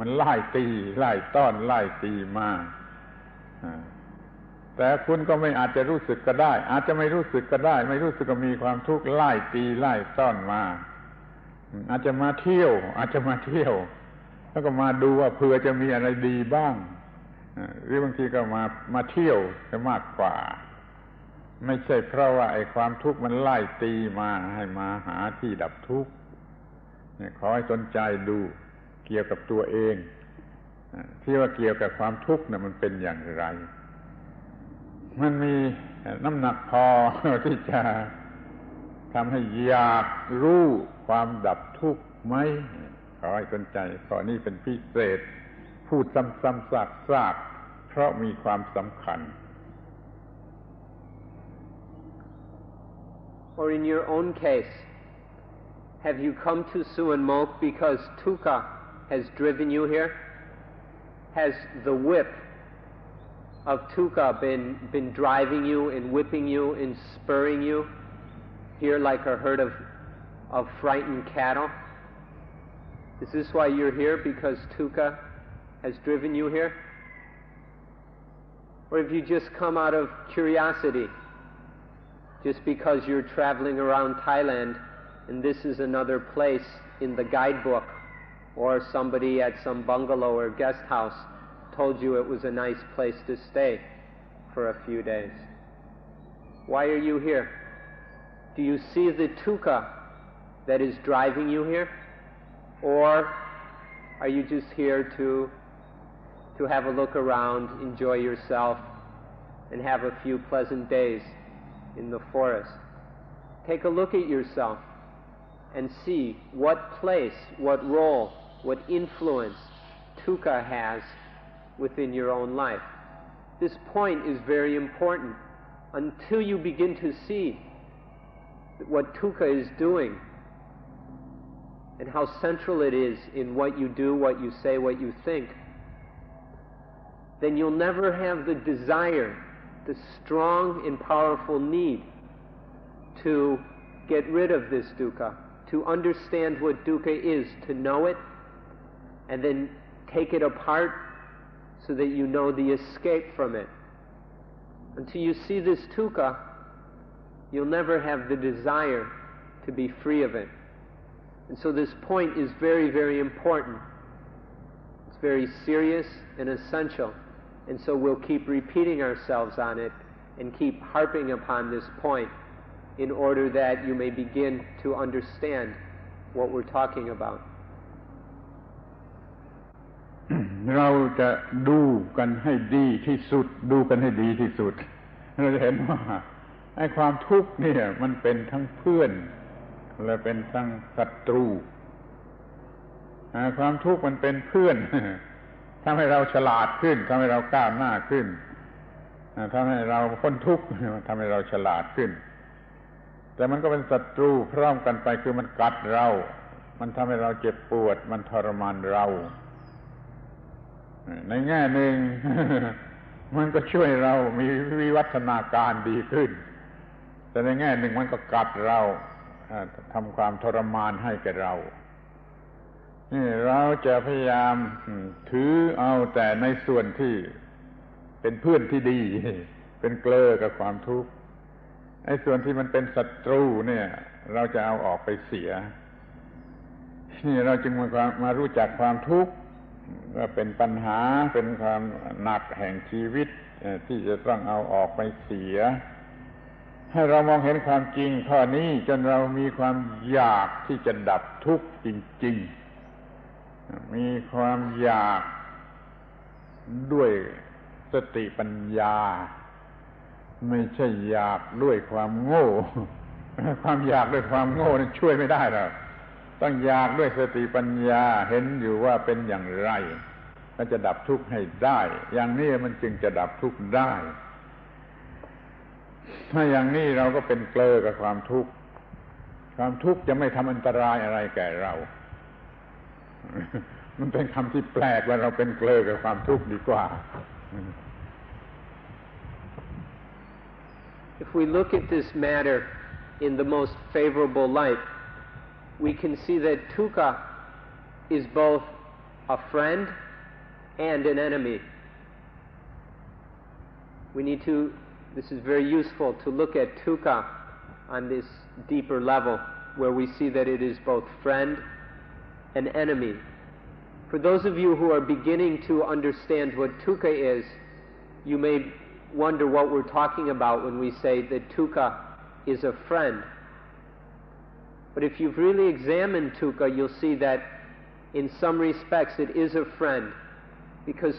Speaker 1: มันไล่ต้อนไล่ตีมาแต่คุณก็ไม่อาจจะรู้สึกก็ได้อาจจะไม่รู้สึกก็ได้ไม่รู้สึกก็มีความทุกข์ไล่ตีไล่ต้อนมาอาจจะมาเที่ยวแล้วก็มาดูว่าเผื่อจะมีอะไรดีบ้างหรือบางทีก็มาเที่ยวจะมากกว่าไม่ใช่เพราะว่าไอ้ความทุกข์มันไล่ตีมาให้มาหาที่ดับทุกข์ขอให้สนใจดูเกี่ยวกับตัวเองที่ว่าเกี่ยวกับความทุกข์เนี่ยมันเป็นอย่างไรมันมีน้ำหนักพอที่จะทำให้อยากรู้ความดับทุกข์ไหมขอให้สนใจข้อนี้เป็นพิเศษพูดซ้ำๆซากๆเพราะมีความสำคัญ
Speaker 2: Or in your own case, have you come to Suan Mok because dukkha has driven you here? Has the whip of dukkha been driving you and whipping you and spurring you here like a herd of frightened cattle? Is this why you're here, because dukkha has driven you here? Or have you just come out of curiosity, just because you're traveling around Thailand and this is another place in the guidebook, or somebody at some bungalow or guest house told you it was a nice place to stay for a few days? Why are you here? Do you see the dukkha that is driving you here? Or are you just here to have a look around, enjoy yourself, and have a few pleasant days in the forest? Take a look at yourself and see what place, what role, what influence dukkha has within your own life. This point is very important. Until you begin to see what dukkha is doing and how central it is in what you do, what you say, what you think, then you'll never have the desire, the strong and powerful need to get rid of this dukkha, to understand what dukkha is, to know it, and then take it apart so that you know the escape from it. Until you see this dukkha, you'll never have the desire to be free of it. And so this point is very, very important. It's very serious and essential. And so we'll keep repeating ourselves on it and keep harping upon this point in order that you may begin to understand what we're talking about.
Speaker 1: เราจะดูกันให้ดีที่สุดเราจะเห็นว่าไอ้ความทุกข์เนี่ยมันเป็นทั้งเพื่อนและเป็นทั้งศัตรูความทุกข์มันเป็นเพื่อนทำให้เราฉลาดขึ้นทำให้เราก้าวหน้าขึ้นทำให้เราพ้นทุกข์ทำให้เราฉลาดขึ้นแต่มันก็เป็นศัตรูพร้อมกันไปคือมันกัดเรามันทำให้เราเจ็บปวดมันทรมานเราในแง่หนึ่งมันก็ช่วยเรามีวิวัฒนาการดีขึ้น แต่ในแง่หนึ่งมันก็กัดเราทำความทรมานให้แก่เรานี่เราจะพยายามถือเอาแต่ในส่วนที่เป็นเพื่อนที่ดีเป็นเกลอกับความทุกข์ไอ้ส่วนที่มันเป็นศัตรูเนี่ยเราจะเอาออกไปเสียนี่เราจึงมารู้จักความทุกข์ว่าเป็นปัญหาเป็นความหนักแห่งชีวิตที่จะต้องเอาออกไปเสียให้เรามองเห็นความจริงข้อนี้จนเรามีความอยากที่จะดับทุกข์จริงๆมีความอยากด้วยสติปัญญาไม่ใช่อยากด้วยความโง่ความอยากด้วยความโง่นั้นช่วยไม่ได้หรอกต้องอยากด้วยสติปัญญาเห็นอยู่ว่าเป็นอย่างไรก็จะดับทุกข์ให้ได้อย่างนี้มันจึงจะดับทุกข์ได้ถ้าอย่างนี้เราก็เป็นเกลอกับความทุกข์ความทุกข์จะไม่ทำอันตรายอะไรแก่เรามันเป็นคำที่แปลกว่าเราเป็นเกลอกับความทุกข์ดีกว่า
Speaker 2: If we look at this matter in the most favorable light, we can see that dukkha is both a friend and an enemy. This is very useful to look at dukkha on this deeper level, where we see that it is both friend and enemy. For those of you who are beginning to understand what dukkha is, you may wonder what we're talking about when we say that dukkha is a friend. But if you've really examined dukkha, you'll see that in some respects it is a friend, because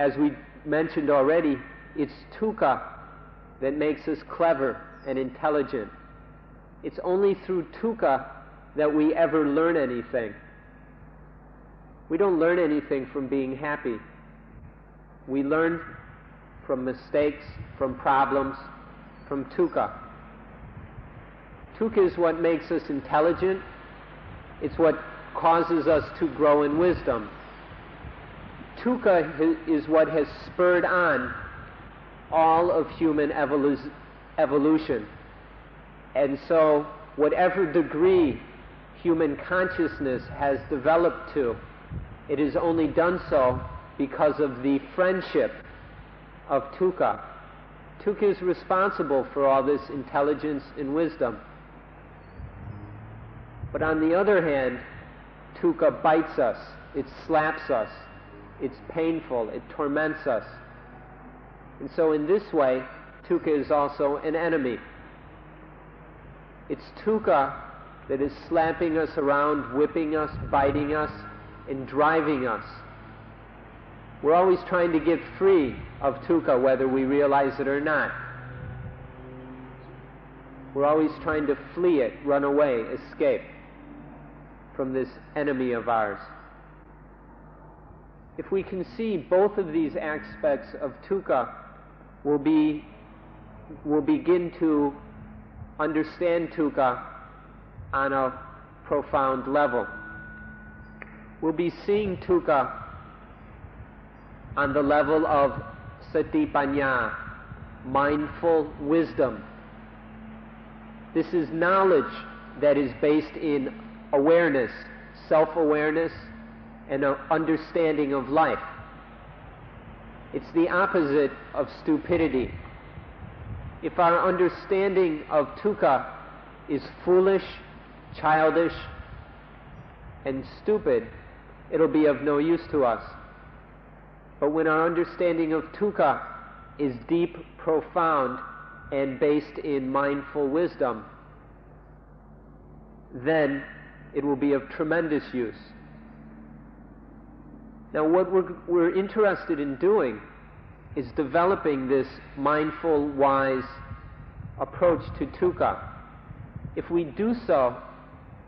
Speaker 2: as we mentioned already, it's dukkha that makes us clever and intelligent. It's only through dukkha that we ever learn anything. We don't learn anything from being happy. We learn from mistakes, from problems, from dukkha. Dukkha is what makes us intelligent. It's what causes us to grow in wisdom. Dukkha is what has spurred on all of human evolution. And so, whatever degree human consciousness has developed to, it has only done so because of the friendship of dukkha. Dukkha is responsible for all this intelligence and wisdom. But on the other hand, dukkha bites us, it slaps us, it's painful, it torments us. And so in this way, dukkha is also an enemy. It's dukkha that is slapping us around, whipping us, biting us, and driving us. We're always trying to get free of dukkha, whether we realize it or not. We're always trying to flee it, run away, escape from this enemy of ours. If we can see both of these aspects of dukkha, we'll begin to understand dukkha on a profound level. We'll be seeing dukkha on the level of satipanya, mindful wisdom. This is knowledge that is based in awareness, self-awareness, and an understanding of life. It's the opposite of stupidity. If our understanding of dukkha is foolish, childish, and stupid, it'll be of no use to us. But when our understanding of dukkha is deep, profound, and based in mindful wisdom, then it will be of tremendous use. Now what we're interested in doing is developing this mindful, wise approach to dukkha. If we do so,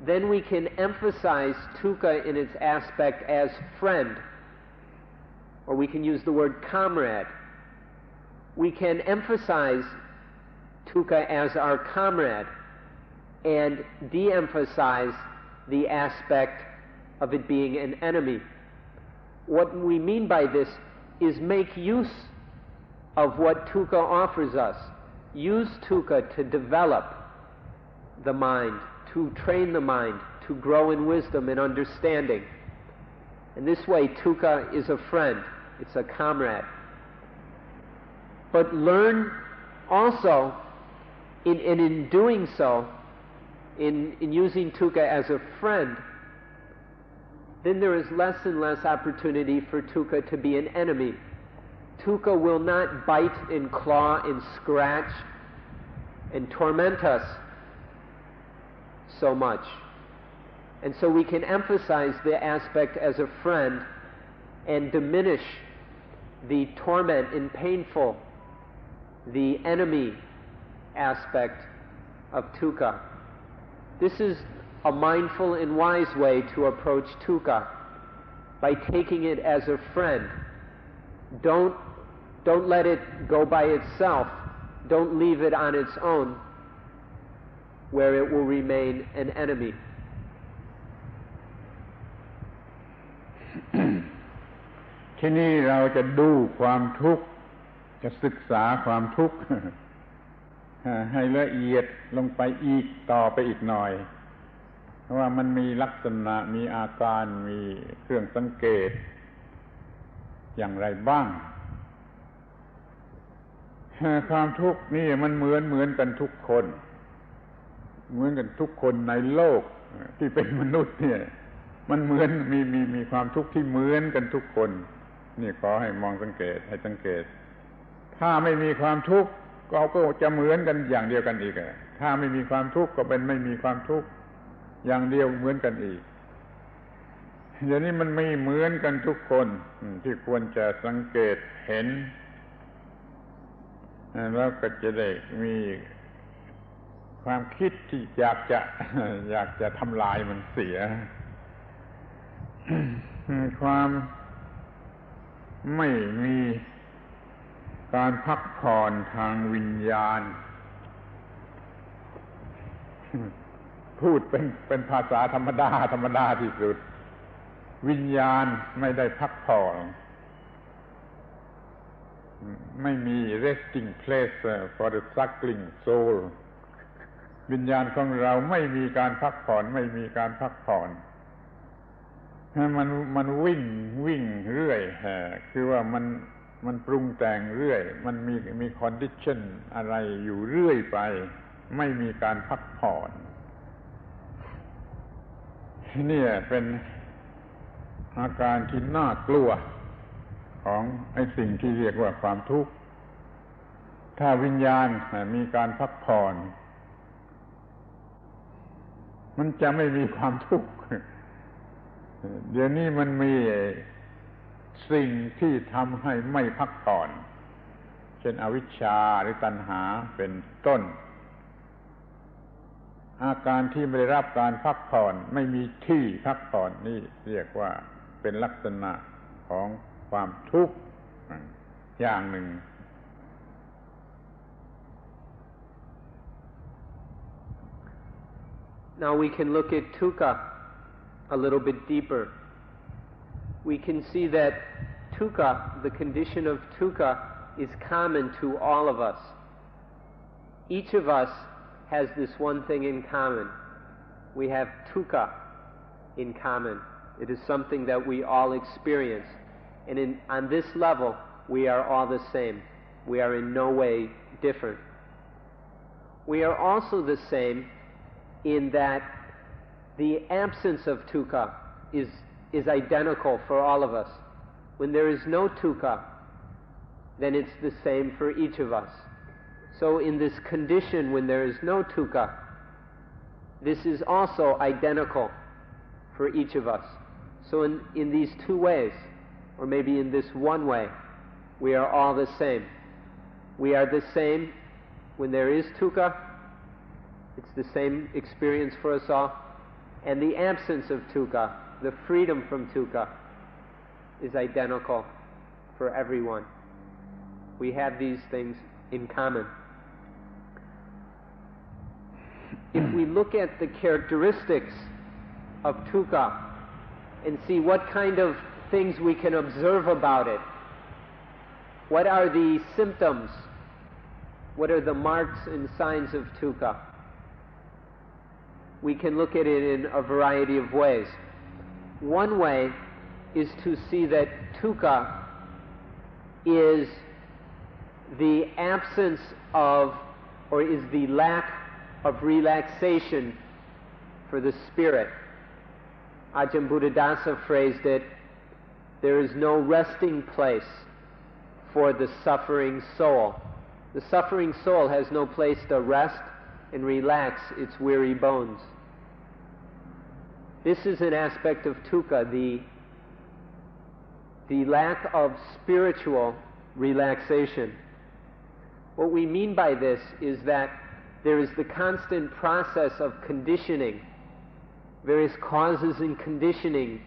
Speaker 2: then we can emphasize dukkha in its aspect as friend, or we can use the word comrade. We can emphasize dukkha as our comrade and de-emphasize the aspect of it being an enemy. What we mean by this is make use of what dukkha offers us. use dukkha to develop the mind, to train the mind, to grow in wisdom and understanding. And this way, dukkha is a friend, it's a comrade. But learn also, in doing so, in using dukkha as a friend, then there is less and less opportunity for dukkha to be an enemy. Dukkha will not bite and claw and scratch and torment us so much. And so we can emphasize the aspect as a friend and diminish the torment and painful, the enemy aspect of dukkha. This is a mindful and wise way to approach dukkha, by taking it as a friend. Don't let it go by itself. Don't leave it on its own, where it will remain an enemy.
Speaker 1: ที่นี่เราจะดูความทุกข์จะศึกษาความทุกข์ ให้ละเอียดลงไปอีกต่อไปอีกหน่อยเพราะว่ามันมีลักษณะมีอาการมีเครื่องสังเกตอย่างไรบ้างความทุกข์นี่มันเหมือนกันทุกคนเหมือนกันทุกคนในโลกที่เป็นมนุษย์เนี่ยมันเหมือนมีความทุกข์ที่เหมือนกันทุกคนนี่ขอให้มองสังเกตให้สังเกตถ้าไม่มีความทุกข์ก็จะเหมือนกันอย่างเดียวกันอีกถ้าไม่มีความทุกข์ก็เป็นไม่มีความทุกข์อย่างเดียวเหมือนกันอีกเดี๋ยวนี้มันไม่เหมือนกันทุกคนที่ควรจะสังเกตเห็นแล้วก็จะได้มีความคิดที่อยากจะทำลายมันเสีย ความไม่มีการพักผ่อนทางวิญญาณพูดเป็นภาษาธรรมดาที่สุดวิญญาณไม่ได้พักผ่อนไม่มี resting place for the suckling soul วิญญาณของเราไม่มีการพักผ่อนไม่มีการพักผ่อนมันวิ่งเรื่อยคือว่ามันปรุงแต่งเรื่อยมันมี condition อะไรอยู่เรื่อยไปไม่มีการพักผ่อนนี่เป็นอาการที่น่ากลัวของไอ้สิ่งที่เรียกว่าความทุกข์ถ้าวิญญาณมีการพักผ่อนมันจะไม่มีความทุกข์เดี๋ยวนี้มันมีสิ่งที่ทำให้ไม่พักผ่อนเช่นอวิชชาหรือตัณหาเป็นต้นอาการที่ไม่ได้รับการพักผ่อนไม่มีที่พักผ่อนนี่เรียกว่าเป็นลักษณะของความทุกข์อย่างหนึ่ง
Speaker 2: Now we can look at dukkha a little bit deeper. We can see that dukkha, the condition of dukkha, is common to all of us. Each of us has this one thing in common. We have dukkha in common. It is something that we all experience. And on this level, we are all the same. We are in no way different. We are also the same in that the absence of dukkha is identical for all of us. When there is no dukkha, then it's the same for each of us. So in this condition when there is no dukkha, this is also identical for each of us. So in these two ways, or maybe in this one way, we are all the same. We are the same when there is dukkha. It's the same experience for us all. And the absence of dukkha, the freedom from dukkha, is identical for everyone. We have these things in common. If we look at the characteristics of dukkha and see what kind of things we can observe about it, what are the symptoms, What are the marks and signs of dukkha? We can look at it in a variety of ways. One way is to see that dukkha is the absence of, or is the lack of relaxation for the spirit. Ajahn Buddhadasa phrased it, there is no resting place for the suffering soul. The suffering soul has no place to rest and relax its weary bones. This is an aspect of dukkha, the lack of spiritual relaxation. What we mean by this is that there is the constant process of conditioning. Various causes and conditioning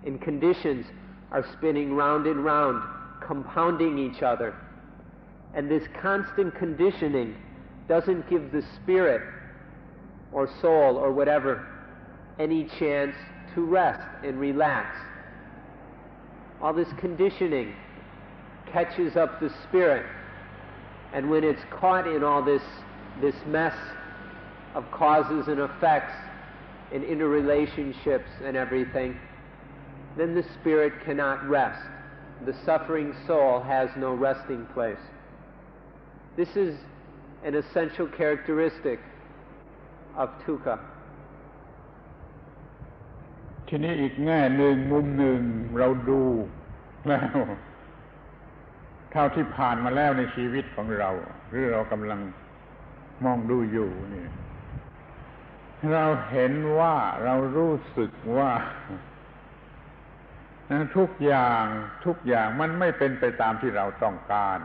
Speaker 2: and conditions are spinning round and round, compounding each other. And this constant conditioning doesn't give the spirit or soul or whatever any chance to rest and relax. All this conditioning catches up the spirit, and when it's caught in all this mess of causes and effects and interrelationships and everything, then the spirit cannot rest. The suffering soul has no resting place. This is an essential characteristic of dukkha.
Speaker 1: ทีนี้อีกแง่หนึ่งมุมหนึ่งเราดูแล้วเท่าที่ผ่านมาแล้วในชีวิตของเราหรือเรากำลังมองดูอยู่นี่เราเห็นว่าเรารู้สึกว่าทุกอย่างมันไม่เป็นไปตามที่เราต้องการ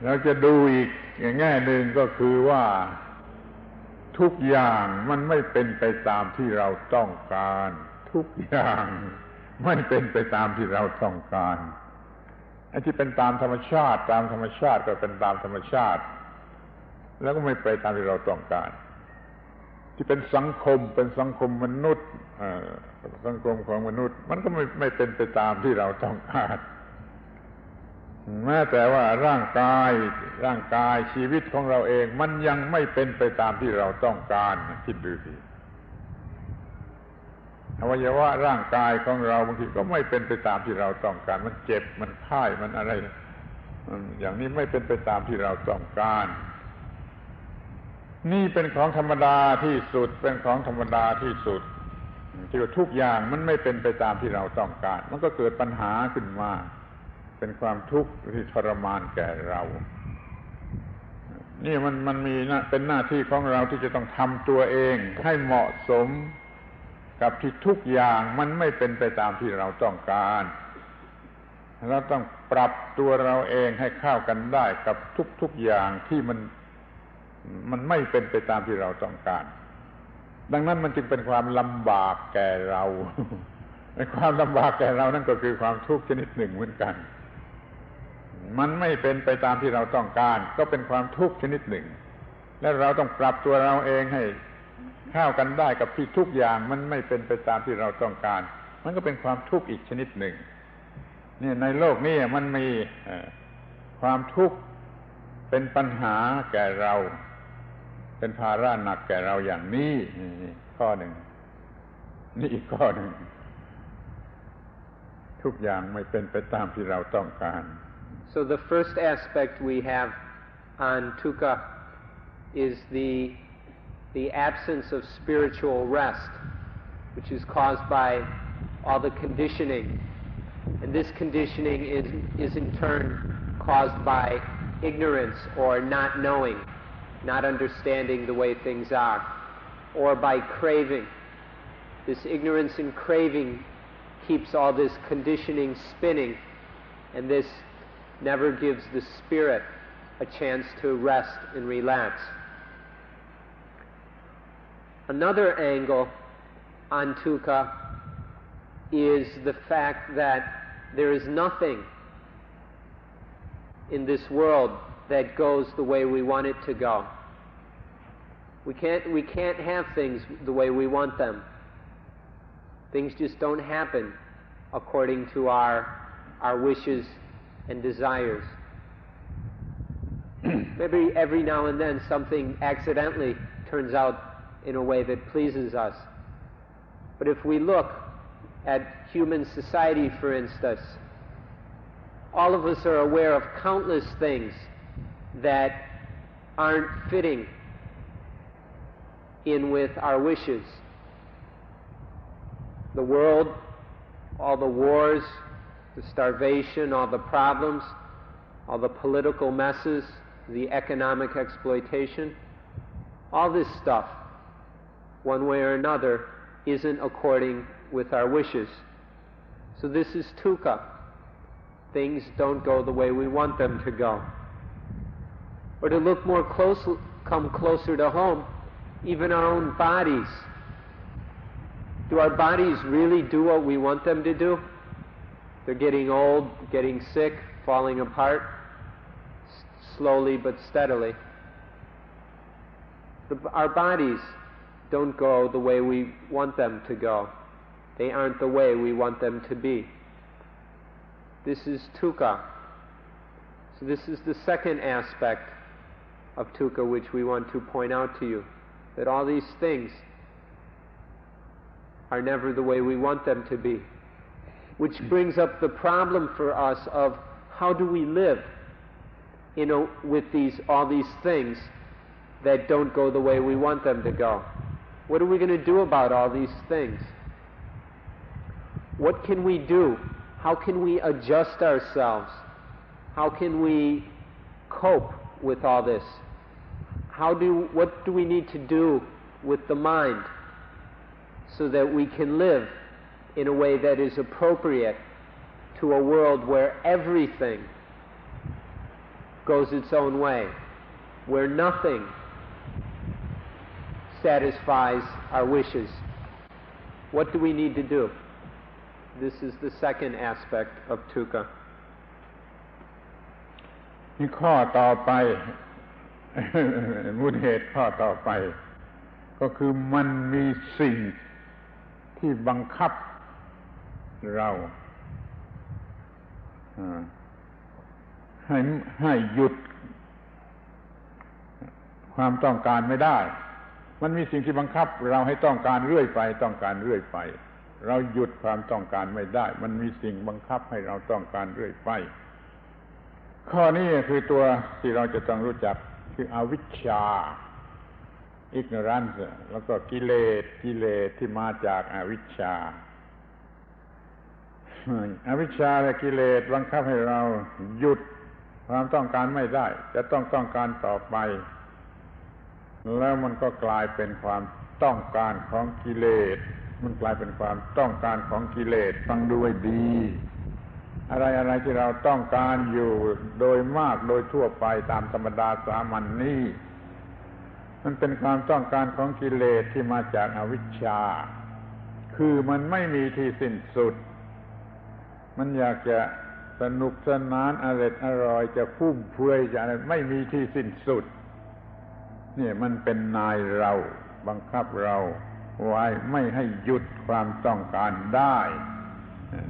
Speaker 1: เราจะดูอีกแง่หนึ่งก็คือว่าทุกอย่างมันไม่เป็นไปตามที่เราต้องการทุกอย่างไม่เป็นไปตามที่เราต้องการไอ้ที่เป็นตามธรรมชาติก็เป็นตามธรรมชาติแล้วก็ไม่ไปตามที่เราต้องการที่เป็นสังคมมนุษย์สังคมของมนุษย์มันก็ไม่เป็นไปตามที่เราต้องการแม้แต่ว่าร่างกายชีวิตของเราเองมันยังไม่เป็นไปตามที่เราต้องการคิดดูสิอวัยวะร่างกายของเราบางทีก็ไม่เป็นไปตามที่เราต้องการมันเจ็บมันไข้มันอะไรอย่างนี้ไม่เป็นไปตามที่เราต้องการนี่เป็นของธรรมดาที่สุดที่ว่าทุกอย่างมันไม่เป็นไปตามที่เราต้องการมันก็เกิดปัญหาขึ้นมาเป็นความทุกข์ที่ทรมานแก่เรานี่มันมีเป็นหน้าที่ของเราที่จะต้องทำตัวเองให้เหมาะสมกับที่ทุกอย่างมันไม่เป็นไปตามที่เราต้องการเราต้องปรับตัวเราเองให้เข้ากันได้กับทุกอย่างที่มันไม่เป็นไปตามที่เราต้องการดังนั้นมันจึงเป็นความลำบากแก่เราความลำบากแก่เรานั่นก็คือความทุกข์ชนิดหนึ่งเหมือนกันมันไม่เป็นไปตามที่เราต้องการก็เป็นความทุกข์ชนิดหนึ่งและเราต้องปรับตัวเราเองให้เข้ากันได้กับที่ทุกอย่างมันไม่เป็นไปตามที่เราต้องการมันก็เป็นความทุกข์อีกชนิดหนึ่งนี่ในโลกนี้มันมีความทุกข์เป็นปัญหาแก่เราเป็นภาระหนักแก่เราอย่างนี้ข้อหนึ่งนี่อีกข้อหนึ่งทุกอย่างไม่เป็นไปตามที่เราต้องการ
Speaker 2: So the first aspect we have on dukkha is the absence of spiritual rest, which is caused by all the conditioning. And this conditioning is in turn caused by ignorance or not knowing, not understanding the way things are, or by craving. This ignorance and craving keeps all this conditioning spinning, and this never gives the spirit a chance to rest and relax. Another angle on dukkha is the fact that there is nothing in this world that goes the way we want it to go. We can't have things the way we want them. Things just don't happen according to our wishes and desires. Maybe every now and then something accidentally turns out in a way that pleases us. But if we look at human society, for instance, all of us are aware of countless things that aren't fitting in with our wishes. The world, all the wars, the starvation, all the problems, all the political messes, the economic exploitation, all this stuff, one way or another, isn't according with our wishes. So this is dukkha. Things don't go the way we want them to go. Or to look more closely, come closer to home, even our own bodies. Do our bodies really do what we want them to do? They're getting old, getting sick, falling apart, slowly but steadily. Our bodies don't go the way we want them to go. They aren't the way we want them to be. This is dukkha. So this is the second aspect of dukkha which we want to point out to you, that all these things are never the way we want them to be. Which brings up the problem for us of how do we live with all these things that don't go the way we want them to go. What are we going to do about all these things? What can we do? How can we adjust ourselves? How can we cope with all this? What do we need to do with the mind so that we can live in a way that is appropriate to a world where everything goes its own way, where nothing satisfies our wishes? What do we need to do? This is the second aspect of dukkha.
Speaker 1: นี่ข้อต่อไป มูลเหตุข้อต่อไปก็คือมันมีสิ่งที่บังคับเราให้หยุดความต้องการไม่ได้มันมีสิ่งที่บังคับเราให้ต้องการเรื่อยไปต้องการเรื่อยไปเราหยุดความต้องการไม่ได้มันมีสิ่งบังคับให้เราต้องการเรื่อยไปข้อนี้คือตัวที่เราจะต้องรู้จักคืออวิชชา ignorance แล้วก็กิเลสที่มาจากอวิชชาอวิชชาและกิเลสบังคับให้เราหยุดความต้องการไม่ได้จะต้องการต่อไปแล้วมันก็กลายเป็นความต้องการของกิเลสมันกลายเป็นความต้องการของกิเลสฟังดูให้ดีอะไรที่เราต้องการอยู่โดยมากโดยทั่วไปตามธรรมดาสามัญนี้มันเป็นความต้องการของกิเลสที่มาจากอวิชชาคือมันไม่มีที่สิ้นสุดมันอยากจะสนุกสนานอร่อยจะฟุ่มเฟือยจะอะไรไม่มีที่สิ้นสุดนี่มันเป็นนายเราบังคับเราไว้ไม่ให้หยุดความต้องการได้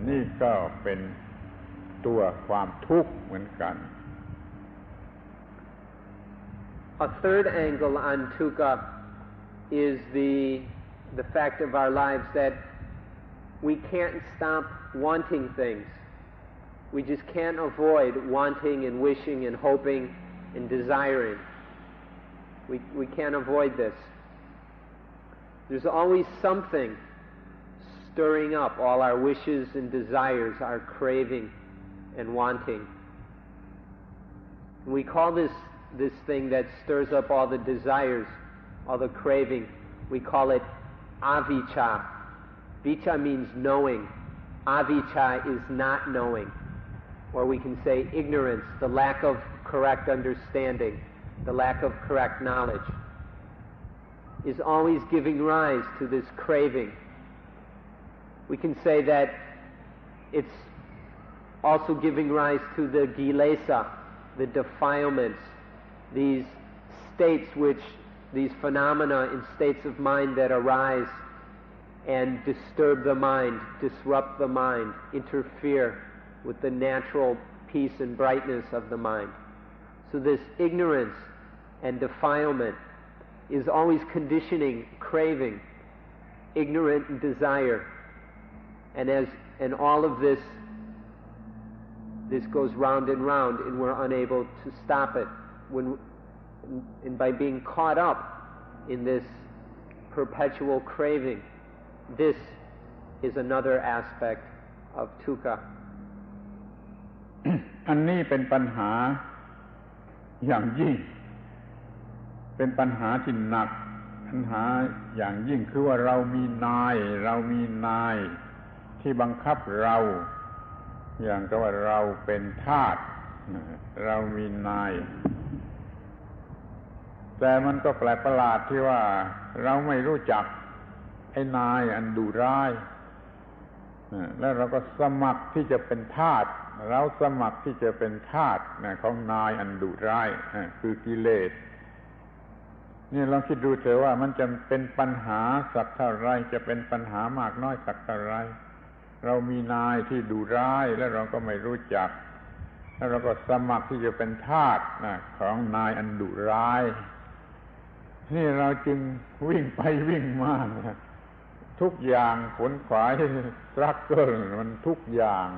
Speaker 1: นี่ก็เป็นตัวความทุกข์เหมือนกัน
Speaker 2: A third angle on dukkha is the fact of our lives that we can't stop wanting things. We just can't avoid wanting and wishing and hoping and desiring. We can't avoid this. There's always something stirring up all our wishes and desires, our craving and wanting. We call this thing that stirs up all the desires, all the craving, we call it avijja. Vijja means knowing. Avijja is not knowing. Or we can say ignorance, the lack of correct understanding, the lack of correct knowledge, is always giving rise to this craving. We can say that it's also giving rise to the kilesa, the defilements, these states these phenomena in states of mind that arise and disturb the mind, disrupt the mind, interfere with the natural peace and brightness of the mind. So this ignorance and defilement is always conditioning, craving, ignorant desire, and all of this goes round and round, and we're unable to stop it. And by being caught up in this perpetual craving, this is another aspect of dukkha.
Speaker 1: อันนี้เป็นปัญหาอย่างยิ่งเป็นปัญหาที่หนักปัญหาอย่างยิ่งคือว่าเรามีนายที่บังคับเราอย่างกับว่าเราเป็นทาสเรามีนายแต่มันก็แปลกประหลาดที่ว่าเราไม่รู้จักไอ้นายอันดุร้ายแล้วเราก็สมัครที่จะเป็นทาสเราสมัครที่จะเป็นทาสของนายอันดุร้ายคือกิเลสนี่ลองคิดดูเถอะว่ามันจะเป็นปัญหาสักเท่าไรจะเป็นปัญหามากน้อยสักเท่าไรเรามีนายที่ดุร้ายแล้วเราก็ไม่รู้จักแล้วเราก็สมัครที่จะเป็นทาสของนายอันดุร้ายนี่เราจึงวิ่งไปวิ่งมาทุกอย่างขวนขวายสตรักเกิลมันทุกอย่าง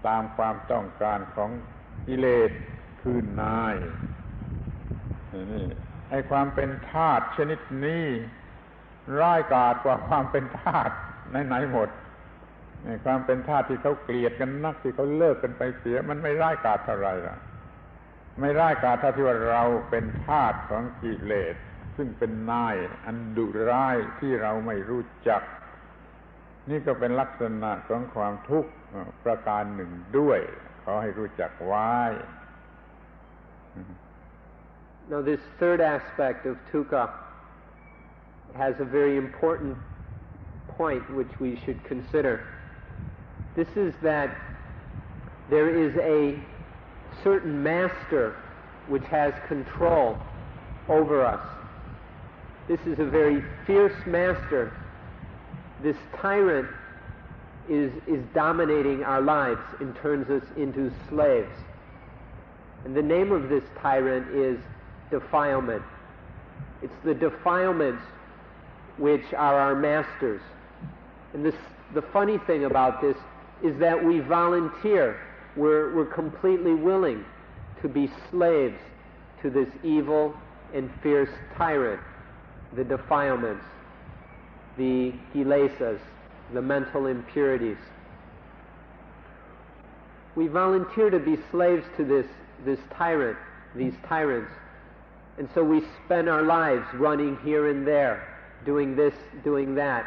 Speaker 1: ตามความต้องการของกิเลสคือนายนี่ไอ้ความเป็นทาสชนิดนี้ร้ายกาจกว่าความเป็นทาสไหนๆหมดความเป็นทาสที่เขาเกลียดกันนักที่เขาเลิกกันไปเสียมันไม่ร้ายกาจเท่าไรล่ะไม่ร้ายกาจเท่าที่ว่าเราเป็นทาสของกิเลสซึ่งเป็นนายอันดุร้ายที่เราไม่รู้จักนี่ก็เป็นลักษณะของความทุกข์ประการหนึ่งด้วยขอให้รู้จักไว้
Speaker 2: Now this third aspect of dukkha has a very important point which we should consider. This is that there is a certain master which has control over us. This is a very fierce master. This tyrant is dominating our lives and turns us into slaves. And the name of this tyrant is defilement. It's the defilements which are our masters. And the funny thing about this is that we volunteer. We're completely willing to be slaves to this evil and fierce tyrant, the defilements, the kilesas, the mental impurities. We volunteer to be slaves to this tyrant, these tyrants. And so we spend our lives running here and there, doing this, doing that,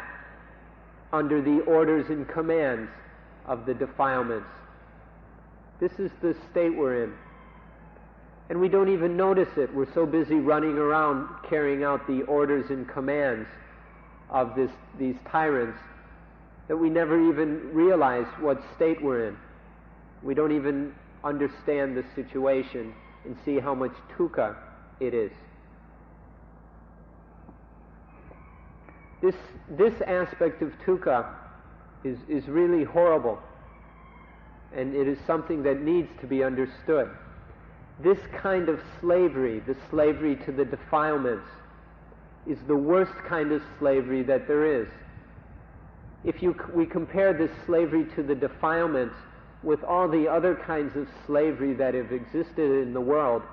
Speaker 2: under the orders and commands of the defilements. This is the state we're in. And we don't even notice it. We're so busy running around carrying out the orders and commands of these tyrants that we never even realize what state we're in. We don't even understand the situation and see how much dukkha it is. This aspect of dukkha is really horrible, and it is something that needs to be understood. This kind of slavery, the slavery to the defilements, is the worst kind of slavery that there is. If we compare this slavery to the defilements with all the other kinds of slavery that have existed in the world,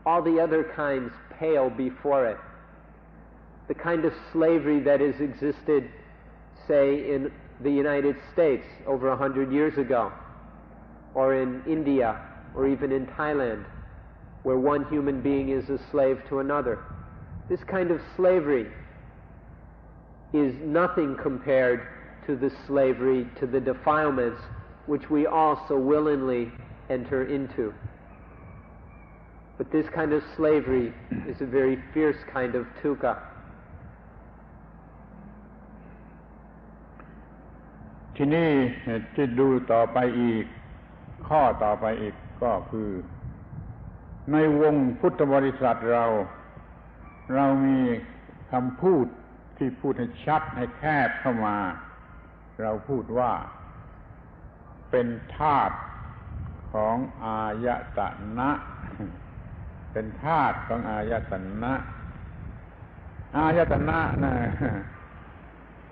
Speaker 2: all the other kinds pale before it. The kind of slavery that has existed, say, in the United States over 100 years ago, or in India, or even in Thailand, where one human being is a slave to another. This kind of slavery is nothing compared to the slavery to the defilements which we all so willingly enter into. But this kind of slavery is a very fierce kind of dukkha.
Speaker 1: ที่นี่จะดูต่อไปอีกข้อต่อไปอีกก็คือในวงพุทธบริษัทเรามีคำพูดที่พูดให้ชัดให้แคบเข้ามาเราพูดว่าเป็นทาสของอายตนะ เป็นธาตุของอายตนะอายตนะนะ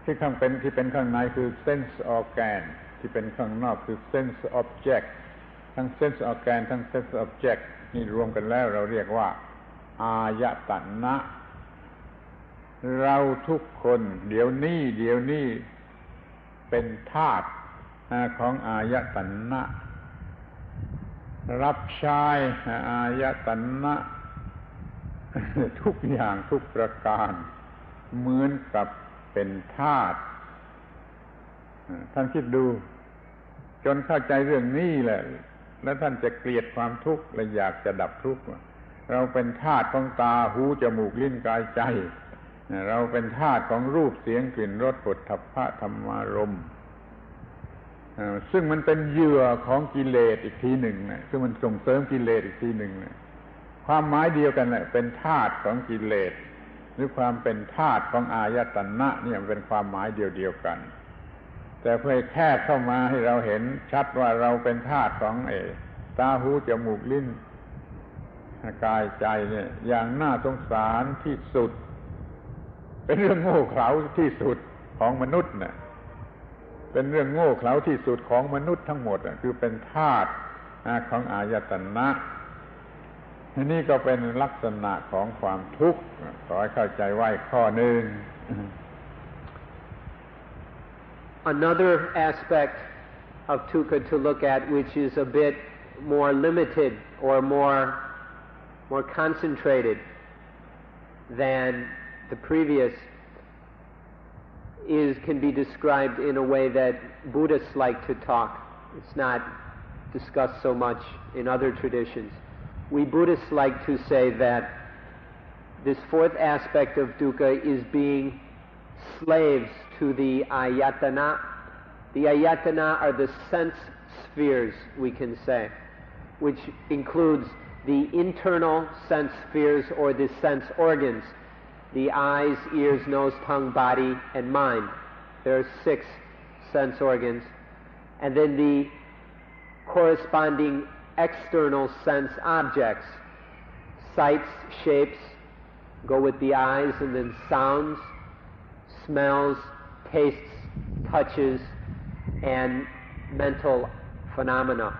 Speaker 1: ที่เป็นข้างในคือ sense organ ที่เป็นข้างนอกคือ sense object ทั้ง sense organ ทั้ง sense object นี่รวมกันแล้วเราเรียกว่าอายตนะเราทุกคนเดี๋ยวนี้เป็นธาตุของอายตนะรับใช้อายตนะทุกอย่างทุกประการเหมือนกับเป็นธาตุท่านคิดดูจนเข้าใจเรื่องนี้แหละแล้วท่านจะเกลียดความทุกข์และอยากจะดับทุกข์เราเป็นธาตุของตาหูจมูกลิ้นกายใจเราเป็นธาตุของรูปเสียงกลิ่นรสโผฏฐัพพะธรรมารมณ์ซึ่งมันเป็นเหยื่อของกิเลสอีกทีหนึ่งนะซึ่งมันส่งเสริมกิเลสอีกทีหนึ่งนะความหมายเดียวกันแหละเป็นธาตุของกิเลสหรือความเป็นธาตุของอายตนะเนี่ยมันเป็นความหมายเดียวกันแต่เพื่อแค่เข้ามาให้เราเห็นชัดว่าเราเป็นธาตุของตาหูจมูกลิ้นกายใจเนี่ยอย่างน่าสงสารที่สุดเป็นเรื่องโง่เขลาที่สุดของมนุษย์น่ะเป็นเรื่องโง่เขลาที่สุดของมนุษย์ทั้งหมดคือเป็นธาตุของอายตนะนี่ก็เป็นลักษณะของความทุกข์ขอให้เข้าใจไว้ข้อหนึ่ง
Speaker 2: Another aspect of dukkha to look at, which is a bit more limited or more concentrated than the previous, can be described in a way that Buddhists like to talk. It's not discussed so much in other traditions. We Buddhists like to say that this fourth aspect of dukkha is being slaves to the ayatana. The ayatana are the sense spheres, we can say, which includes the internal sense spheres or the sense organs, the eyes, ears, nose, tongue, body, and mind. There are 6 sense organs. And then the corresponding external sense objects, sights, shapes, go with the eyes, and then sounds, smells, tastes, touches, and mental phenomena.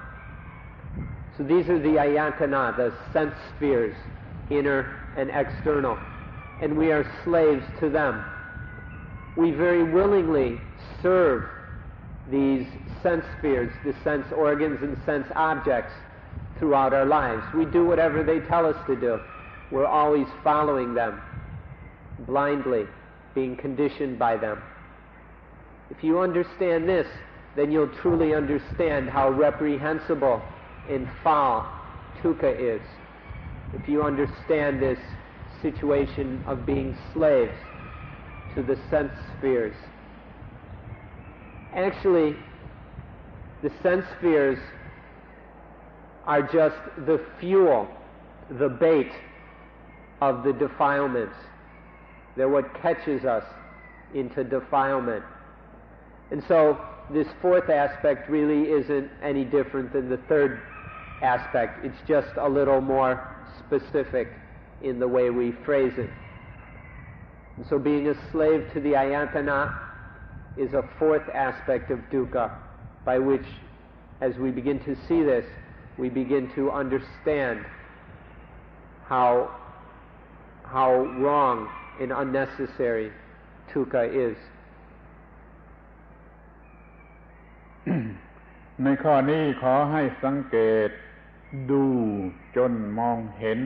Speaker 2: So these are the ayatana, the sense spheres, inner and external, and we are slaves to them. We very willingly serve these sense spheres, the sense organs and sense objects throughout our lives. We do whatever they tell us to do. We're always following them, blindly, being conditioned by them. If you understand this, then you'll truly understand how reprehensible and foul dukkha is. If you understand this situation of being slaves to the sense spheres. Actually, the sense spheres are just the fuel, the bait of the defilements. They're what catches us into defilement. And so this fourth aspect really isn't any different than the third aspect. It's just a little more specific in the way we phrase it. And so being a slave to the ayatana is a fourth aspect of dukkha, by which, as we begin to see this, we begin to understand how wrong and unnecessary dukkha is.
Speaker 1: ในข้อนี้ขอให้สังเกตดูจนมองเห็น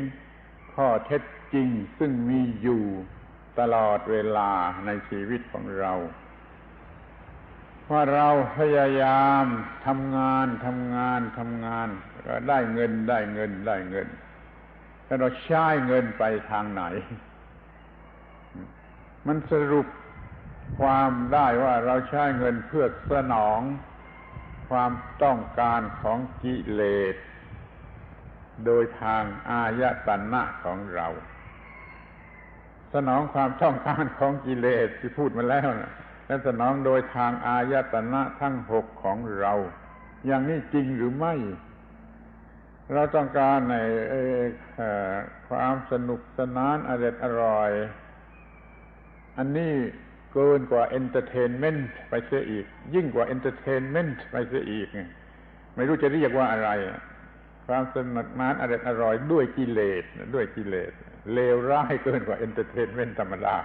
Speaker 1: ข้อเท็จจริงซึ่งมีอยู่ตลอดเวลาในชีวิตของเราว่าเราพยายามทำงานก็ได้เงินแล้วเราใช้เงินไปทางไหนมันสรุปความได้ว่าเราใช้เงินเพื่อสนองความต้องการของกิเลสโดยทางอายตนะของเราสนองความต้องการของกิเลสที่พูดมาแล้วนะและสนองโดยทางอายตนะทั้ง6ของเราอย่างนี้จริงหรือไม่ เราต้องการในความสนุกสนานอร่อยอันนี้เกินกว่าเอนเตอร์เทนเมนต์ไปเสียอีกยิ่งกว่าเอนเตอร์เทนเมนต์ไปเสียอีกไม่รู้จะเรียกว่าอะไรความสนุกสนานอร่อยด้วยกิเลสเลวร้ายเกินกว่าเอนเตอร์เทนเมนต์ธรรมดา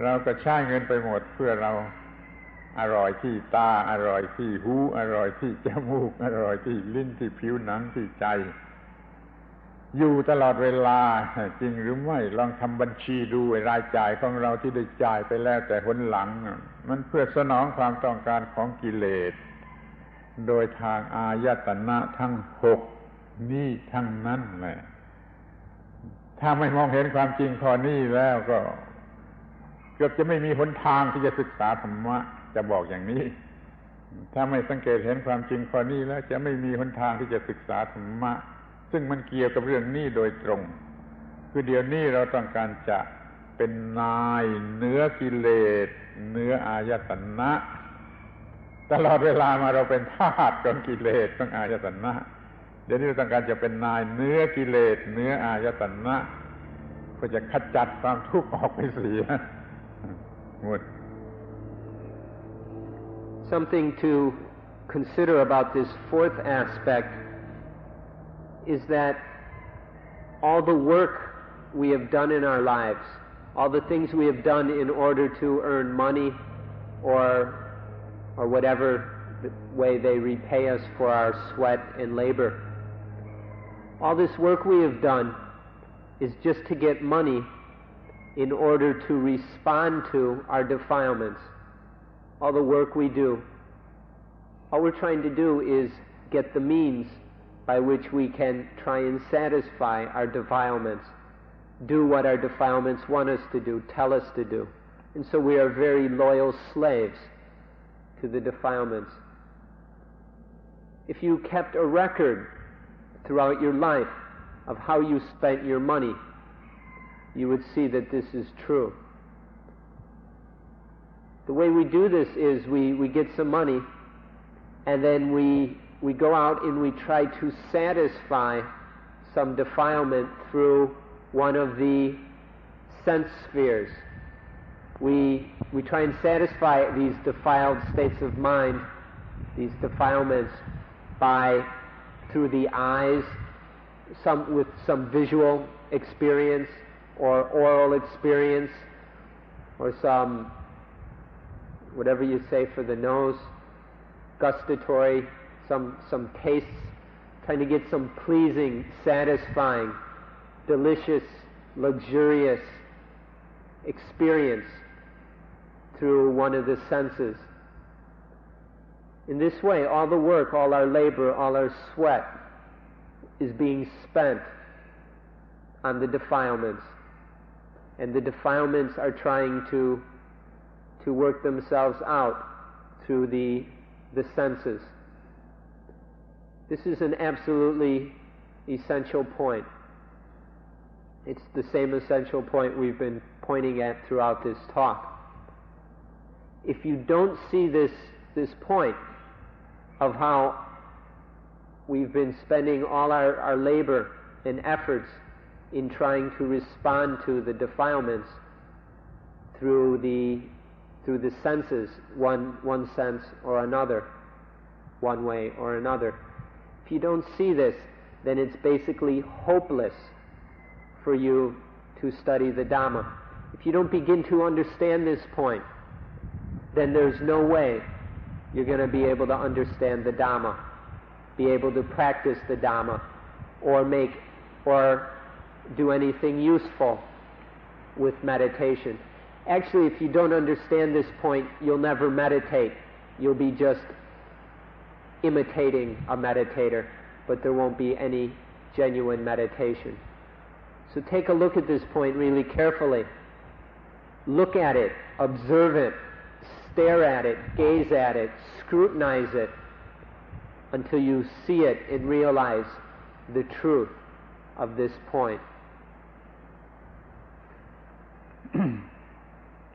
Speaker 1: เราก็ใช้เงินไปหมดเพื่อเราอร่อยที่ตาอร่อยที่หูอร่อยที่จมูกอร่อยที่ลิ้นที่ผิวหนังที่ใจอยู่ตลอดเวลาจริงหรือไม่ลองทำบัญชีดูรายจ่ายของเราที่ได้จ่ายไปแล้วแต่หนหลังมันเพื่อสนองความต้องการของกิเลสโดยทางอายตนะทั้ง6นี่ทั้งนั้นแหละถ้าไม่มองเห็นความจริงข้อนี้แล้วก็เกือบจะไม่มีหนทางที่จะศึกษาธรรมะจะบอกอย่างนี้ถ้าไม่สังเกตเห็นความจริงข้อนี้แล้วจะไม่มีหนทางที่จะศึกษาธรรมะซึ่งมันเกี่ยวกับเรื่องนี้โดยตรงคือเดี๋ยวนี้เราต้องการจะเป็นนายเหนือกิเลสเหนืออายตนะตลอดเวลามาเราเป็นทาสของกิเลสของอายตนะเดี๋ยวนี้เราต้องการจะเป็นนายเหนือกิเลสเหนืออายตนะเพื่อจะขจัดความทุกข์ออกไปเสียหมด
Speaker 2: Something to consider about this fourth aspect is that all the work we have done in our lives, all the things we have done in order to earn money or whatever way they repay us for our sweat and labor, all this work we have done is just to get money in order to respond to our defilements. All the work we do, all we're trying to do is get the means by which we can try and satisfy our defilements, do what our defilements want us to do, tell us to do. And so we are very loyal slaves to the defilements. If you kept a record throughout your life of how you spent your money, you would see that this is true. The way we do this is we get some money and then we go out and we try to satisfy some defilement through one of the sense spheres. We try and satisfy these defiled states of mind, these defilements, through the eyes, with some visual experience or oral experience or some, whatever you say for the nose, gustatory, some tastes, trying to get some pleasing, satisfying, delicious, luxurious experience through one of the senses. In this way, all the work, all our labor, all our sweat is being spent on the defilements. And the defilements are trying to work themselves out through the senses. This is an absolutely essential point. It's the same essential point we've been pointing at throughout this talk. If you don't see this point of how we've been spending all our labor and efforts in trying to respond to the defilements through the senses, one sense or another, one way or another. If you don't see this, then it's basically hopeless for you to study the Dhamma. If you don't begin to understand this point, then there's no way you're going to be able to understand the Dhamma, be able to practice the Dhamma, or do anything useful with meditation. Actually, if you don't understand this point, you'll never meditate. You'll be just imitating a meditator, but there won't be any genuine meditation. So take a look at this point really carefully. Look at it, observe it, stare at it, gaze at it, scrutinize it until you see it and realize the truth of this point.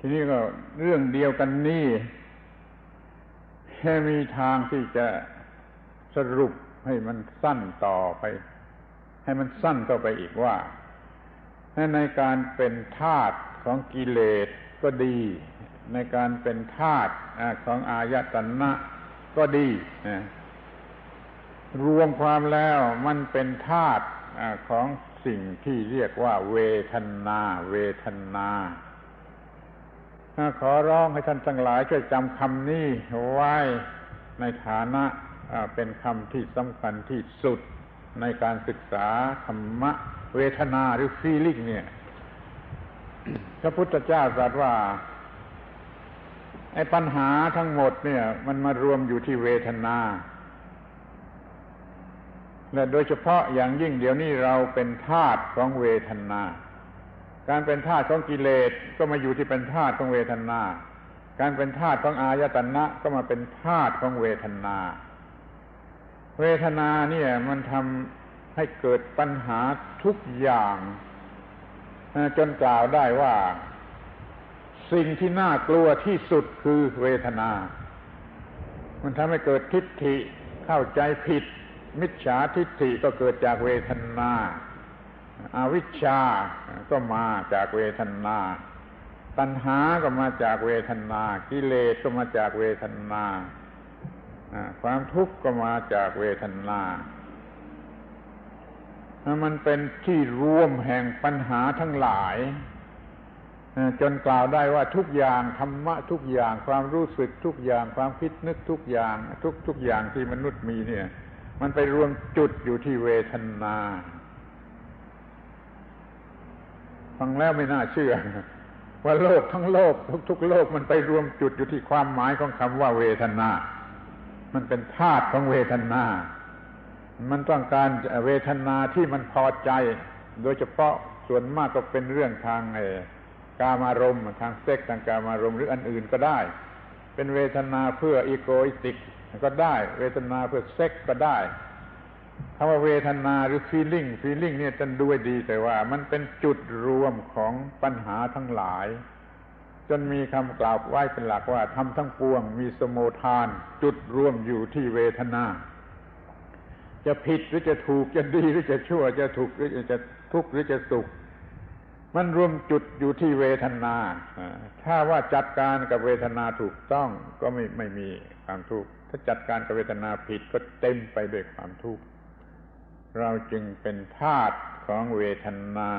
Speaker 1: ทีนี้ก็เรื่องเดียวกันนี่แค่มีทางที่จะสรุป ให้มันสั้นต่อไปให้มันสั้นต่อไปอีกว่าในการเป็นทาสของกิเลสก็ดีในการเป็นทาสของอายตนะก็ดีรวมความแล้วมันเป็นทาสของสิ่งที่เรียกว่าเวทนาขอร้องให้ท่านทั้งหลายช่วยจำคำนี้ไว้ในฐานะเป็นคำที่สำคัญที่สุดในการศึกษาธรรมะเวทนาหรือ feeling เนี่ยพระพุทธเจ้าตรัสว่าไอ้ปัญหาทั้งหมดเนี่ยมันมารวมอยู่ที่เวทนาและโดยเฉพาะอย่างยิ่งเดี๋ยวนี้เราเป็นทาสของเวทนาการเป็นทาสของกิเลสก็มาอยู่ที่เป็นทาสของเวทนาการเป็นทาสของอายตนะก็มาเป็นทาสของเวทนาเวทนาเนี่ยมันทำให้เกิดปัญหาทุกอย่างจนกล่าวได้ว่าสิ่งที่น่ากลัวที่สุดคือเวทนามันทำให้เกิดทิฏฐิเข้าใจผิดมิจฉาทิฏฐิก็เกิดจากเวทนาอวิชชาก็มาจากเวทนาตัณหาก็มาจากเวทนากิเลสก็มาจากเวทนาความทุกข์ก็มาจากเวทนามันเป็นที่รวมแห่งปัญหาทั้งหลายจนกล่าวได้ว่าทุกอย่างธรรมะทุกอย่างความรู้สึกทุกอย่างความคิดนึกทุกอย่างทุกอย่างที่มนุษย์มีเนี่ยมันไปรวมจุดอยู่ที่เวทนาฟังแล้วไม่น่าเชื่อว่าโลกทั้งโลกทุกโลกมันไปรวมจุดอยู่ที่ความหมายของคำว่าเวทนามันเป็นธาตุของเวทนามันต้องการเวทนาที่มันพอใจโดยเฉพาะส่วนมากก็เป็นเรื่องทางกามารมณ์ทางเซ็กทางกามารมณ์หรืออันอื่นก็ได้เป็นเวทนาเพื่ออีโกอิสติกก็ได้เวทนาเพื่อเซ็กก็ได้คำว่าเวทนาหรือ feeling เนี่ยท่านดูให้ดีแต่ว่ามันเป็นจุดรวมของปัญหาทั้งหลายจนมีคำกล่าวไว้เป็นหลักว่าธรรมทั้งปวงมีสมุฏฐานจุดรวมอยู่ที่เวทนาจะผิดหรือจะถูกจะดีหรือจะชั่วจะถูกหรือจะทุกข์หรือจะสุขมันรวมจุดอยู่ที่เวทนาถ้าว่าจัดการกับเวทนาถูกต้องก็ไม่มีความทุกข์ถ้าจัดการกับเวทนาผิดก็เต็มไปด้วยความทุกข์เราจึงเป็นทาสของเวทนา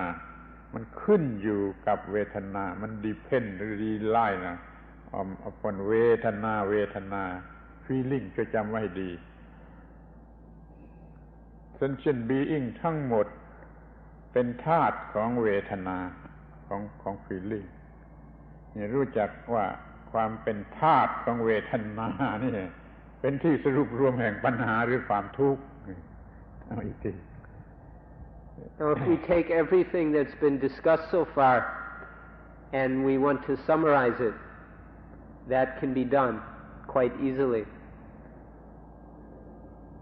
Speaker 1: มันขึ้นอยู่กับเวทนามันdependหรือrelyนะuponเวทนา feeling ช่วยจำไว้ให้ดี sentient being ทั้งหมดเป็นทาสของเวทนาของ feeling นี่รู้จักว่าความเป็นทาสของเวทนานี่เป็นที่สรุปรวมแห่งปัญหาหรือความทุกข์เอาอีกที
Speaker 2: Now, if we take everything that's been discussed so far and we want to summarize it, that can be done quite easily.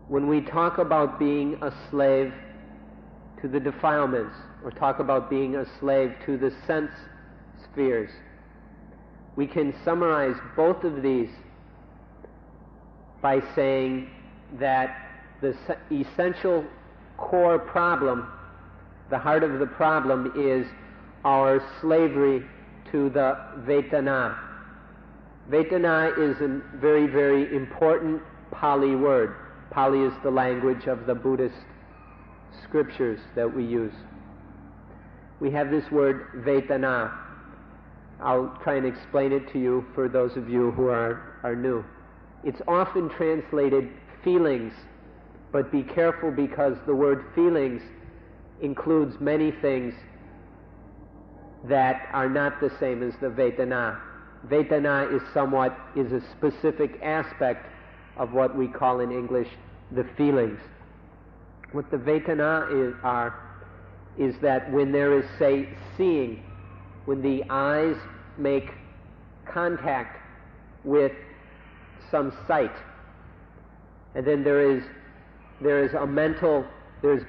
Speaker 2: When we talk about being a slave to the defilements, or talk about being a slave to the sense spheres, we can summarize both of these by saying that the essential core problem, the heart of the problem, is our slavery to the Vedana. Vedana is a very, very important Pali word. Pali is the language of the Buddhist scriptures that we use. We have this word Vedana. I'll try and explain it to you for those of you who are new. It's often translated feelings, but be careful because the word feelings includes many things that are not the same as the Vedana. Vedana is a specific aspect of what we call in English the feelings. What the Vedana is that when there is, say, seeing, when the eyes make contact with some sight, and then there's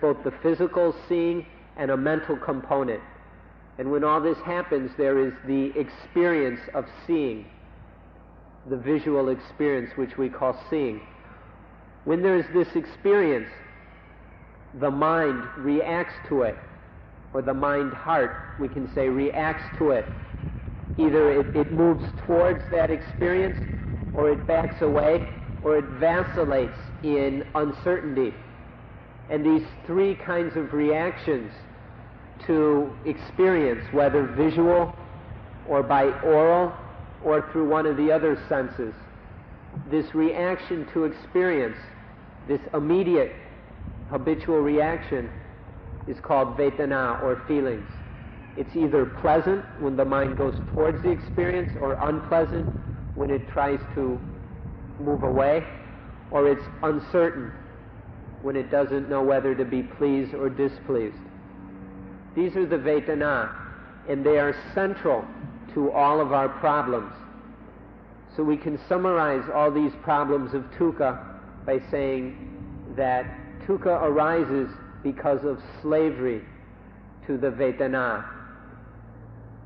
Speaker 2: both the physical seeing and a mental component. And when all this happens, there is the experience of seeing, the visual experience which we call seeing. When there is this experience, the mind reacts to it, or the mind-heart, we can say, reacts to it. Either it moves towards that experience, or it backs away, or it vacillates in uncertainty. And these three kinds of reactions to experience, whether visual or by oral or through one of the other senses, this reaction to experience, this immediate habitual reaction, is called vedana, or feelings. It's either pleasant when the mind goes towards the experience, or unpleasant when it tries to move away, or it's uncertain when it doesn't know whether to be pleased or displeased. These are the vedana, and they are central to all of our problems. So we can summarize all these problems of dukkha by saying that dukkha arises because of slavery to the vedana.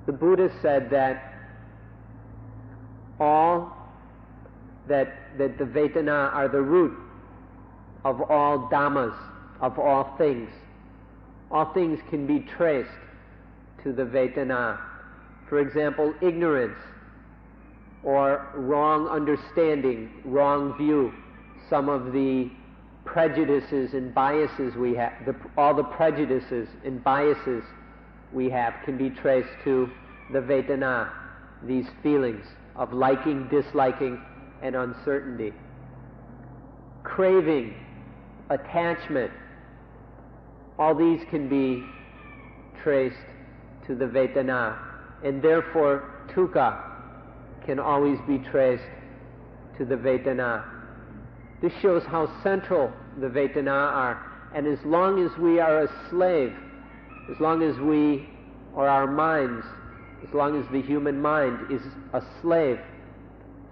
Speaker 2: The Buddha said that the vedana are the root of all dhammas, of all things. All things can be traced to the vedana. For example, ignorance, or wrong understanding, wrong view, some of the prejudices and biases we have, all the prejudices and biases we have can be traced to the vedana, these feelings of liking, disliking, and uncertainty. Craving, attachment, all these can be traced to the vedana, and therefore dukkha can always be traced to the vedana. This shows how central the vedana are, and as long as we are a slave, as long as we, or our minds, as long as the human mind is a slave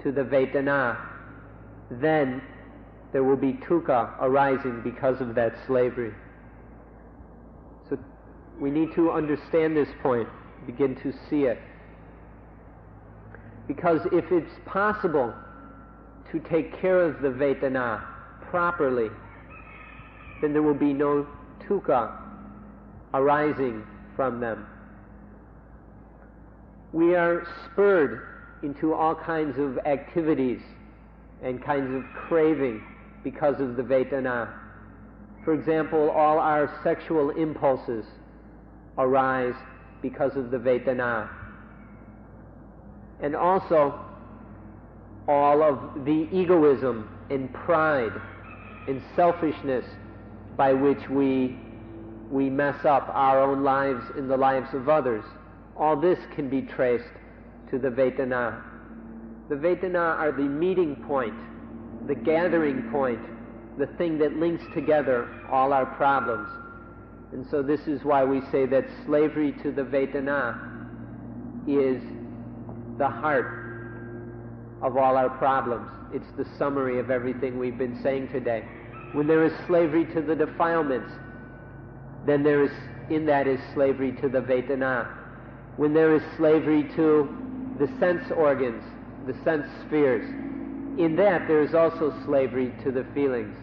Speaker 2: to the vedana, then there will be dukkha arising because of that slavery. So we need to understand this point, begin to see it. Because if it's possible to take care of the vedana properly, then there will be no dukkha arising from them. We are spurred into all kinds of activities and kinds of craving because of the vedana. For example, all our sexual impulses arise because of the vedana. And also, all of the egoism and pride and selfishness by which we mess up our own lives and the lives of others, all this can be traced to the vedana. The vedana are the meeting point, the gathering point, the thing that links together all our problems. And so this is why we say that slavery to the vedana is the heart of all our problems. It's the summary of everything we've been saying today. When there is slavery to the defilements, then there is, in that is slavery to the vedana. When there is slavery to the sense organs, the sense spheres, in that there is also slavery to the feelings.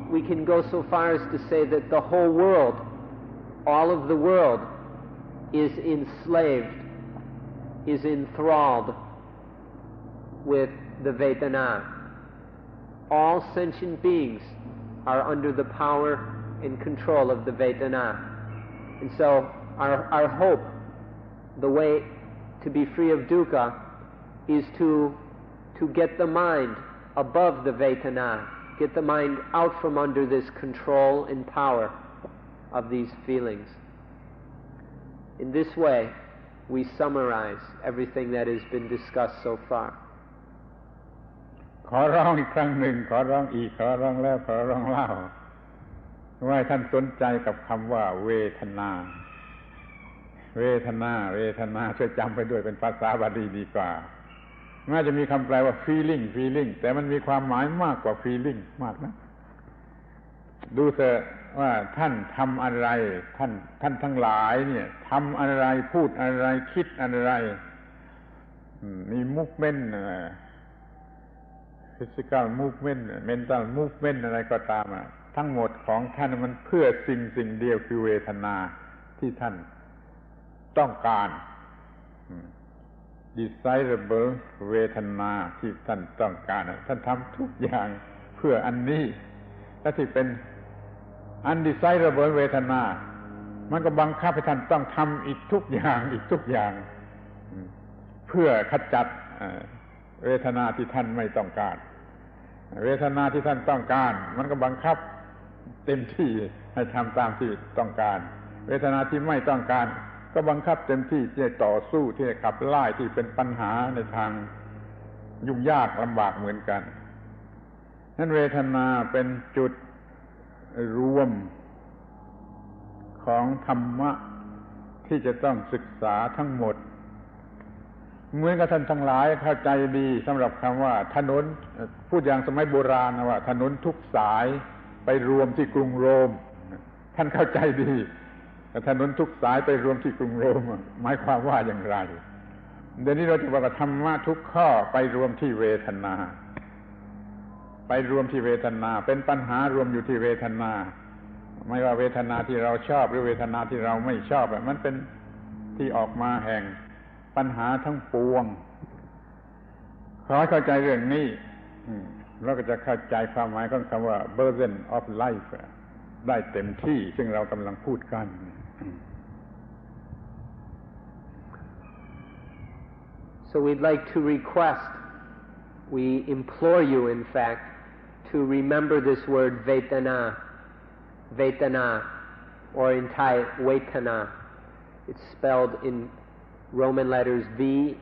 Speaker 2: We can go so far as to say that the whole world, all of the world, is enslaved, is enthralled with the vedana. All sentient beings are under the power and control of the vedana. And so our hope, the way to be free of dukkha, is to get the mind above the vedana, get the mind out from under this control and power of these feelings. In this way, we summarize everything that has been discussed so far.
Speaker 1: ขอร้องอีกครั้งหนึ่งขอร้องอีกขอร้องแล้วขอร้องเล่าว่าให้ท่านสนใจกับคำว่าเวทนาเวทนาเวทนาช่วยจำไปด้วยเป็นภาษาบาลีดีกว่าแม้จะมีคำแปลว่า feeling แต่มันมีความหมายมากกว่า feeling มากนะดูเถอะว่าท่านทำอะไรท่านทั้งหลายเนี่ยทำอะไรพูดอะไรคิดอะไรมีมุกเม้น physical movement mental movement อะไรก็ตามทั้งหมดของท่านมันเพื่อสิ่งเดียวคือเวทนาที่ท่านต้องการ desirable เวทนาที่ท่านต้องการท่านทำทุกอย่างเพื่ออันนี้และที่เป็น undesirable เวทนามันก็บังคับให้ท่านต้องทำอีกทุกอย่างเพื่อขจัดเวทนาที่ท่านไม่ต้องการเวทนาที่ท่านต้องการมันก็บังคับเต็มที่ให้ทำตามที่ต้องการเวทนาที่ไม่ต้องการก็บังคับเต็มที่ที่จะต่อสู้ที่จะขับไล่ที่เป็นปัญหาในทางยุ่งยากลำบากเหมือนกันนั้นเวทนาเป็นจุดรวมของธรรมะที่จะต้องศึกษาทั้งหมดเหมือนกับท่านทั้งหลายเข้าใจดีสำหรับคำว่าถนนพูดอย่างสมัยโบราณว่าถนนทุกสายไปรวมที่กรุงโรมท่านเข้าใจดีถนนทุกสายไปรวมที่กรุงโรมหมายความว่าอย่างไรเดี๋ยวนี้เราจะบอกว่าธรรมะทุกข้อไปรวมที่เวทนาไปรวมที่เวทนาเป็นปัญหารวมอยู่ที่เวทนาไม่ว่าเวทนาที่เราชอบหรือเวทนาที่เราไม่ชอบมันเป็นที่ออกมาแห่งปัญหาทั้งปวงขอให้เข้าใจเรื่องนี้เราก็จะเข้าใจความหมายของคำว่า burden of life ได้เต็มที่ซึ่งเรากำลังพูดกัน
Speaker 2: So we'd like to request, we implore you in fact, to remember this word Vedana, or in Thai, Vedana. It's spelled in Roman letters V-E-D-A-N-A,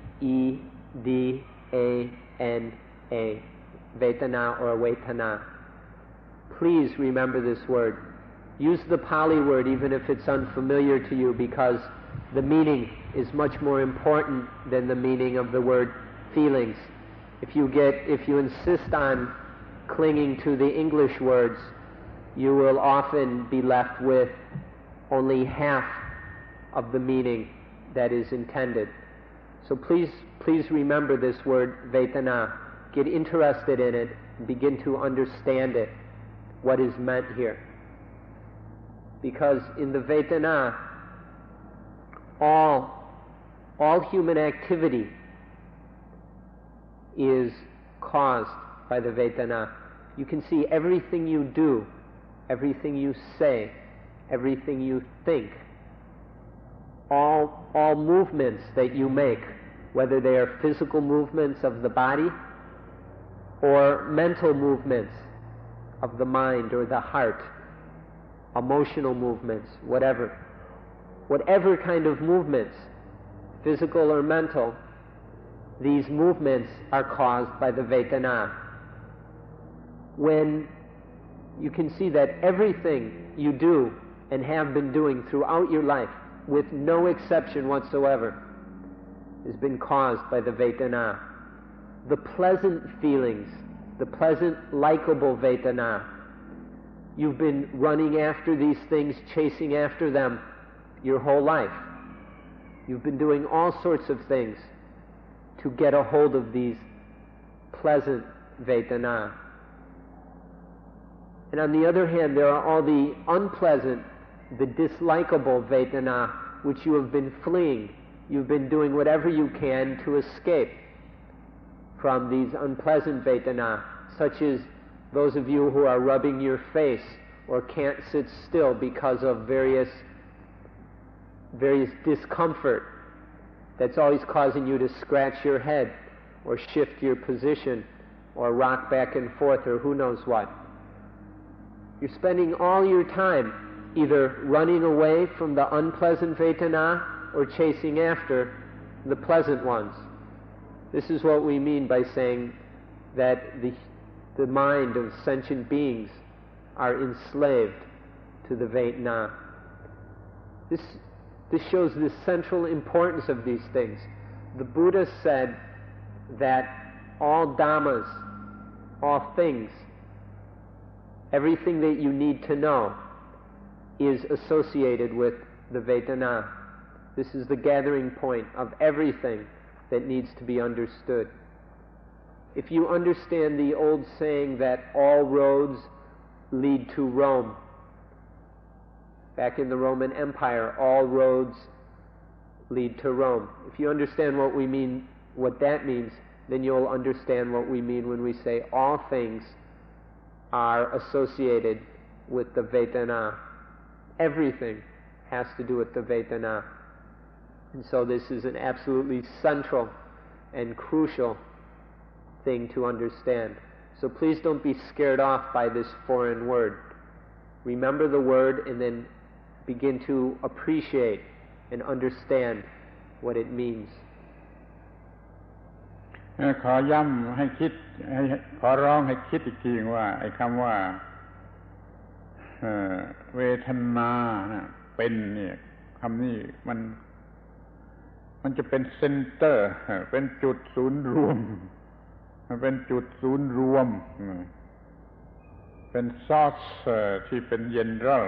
Speaker 2: Vedana or Vedana. Please remember this word. Use the Pali word even if it's unfamiliar to you, because the meaning is much more important than the meaning of the word feelings. If you insist on clinging to the English words, you will often be left with only half of the meaning that is intended. So please remember this word Vedana. Get interested in it and begin to understand it, what is meant here. Because in the Vedana, all human activity is caused by the Vedana. You can see everything you do, everything you say, everything you think, all movements that you make, whether they are physical movements of the body or mental movements of the mind or the heart, emotional movements, whatever kind of movements, physical or mental, these movements are caused by the Vedana. When you can see that everything you do and have been doing throughout your life, with no exception whatsoever, has been caused by the Vedana. The pleasant feelings, the pleasant, likable Vedana, you've been running after these things, chasing after them your whole life. You've been doing all sorts of things to get a hold of these pleasant Vedana. And on the other hand, there are all the unpleasant, the dislikable Vedana, which you have been fleeing. You've been doing whatever you can to escape from these unpleasant Vedana, such as those of you who are rubbing your face or can't sit still because of various discomfort that's always causing you to scratch your head or shift your position or rock back and forth or who knows what. You're spending all your time either running away from the unpleasant Vedana or chasing after the pleasant ones. This is what we mean by saying that the mind of sentient beings are enslaved to the Vedana. This shows the central importance of these things. The Buddha said that all dhammas, all things, everything that you need to know is associated with the Vedana. This is the gathering point of everything that needs to be understood. If you understand the old saying that all roads lead to Rome, back in the Roman Empire, all roads lead to Rome. If you understand what that means, then you'll understand what we mean when we say all things are associated with the Vedana. Everything has to do with the Vedana. And so this is an absolutely central and crucial thing to understand. So please don't be scared off by this foreign word. Remember the word and then begin to appreciate and understand what it means.
Speaker 1: ขอย้ำให้คิดขอร้องให้คิดอีกทีว่าไอ้คำว่าเวทนาเป็นเนี่ยคำนี้มันจะเป็นเซ็นเตอร์เป็นจุดศูนย์รวมเป็นจุดศูนย์รวมเป็นซอสที่เป็นเจเนรัล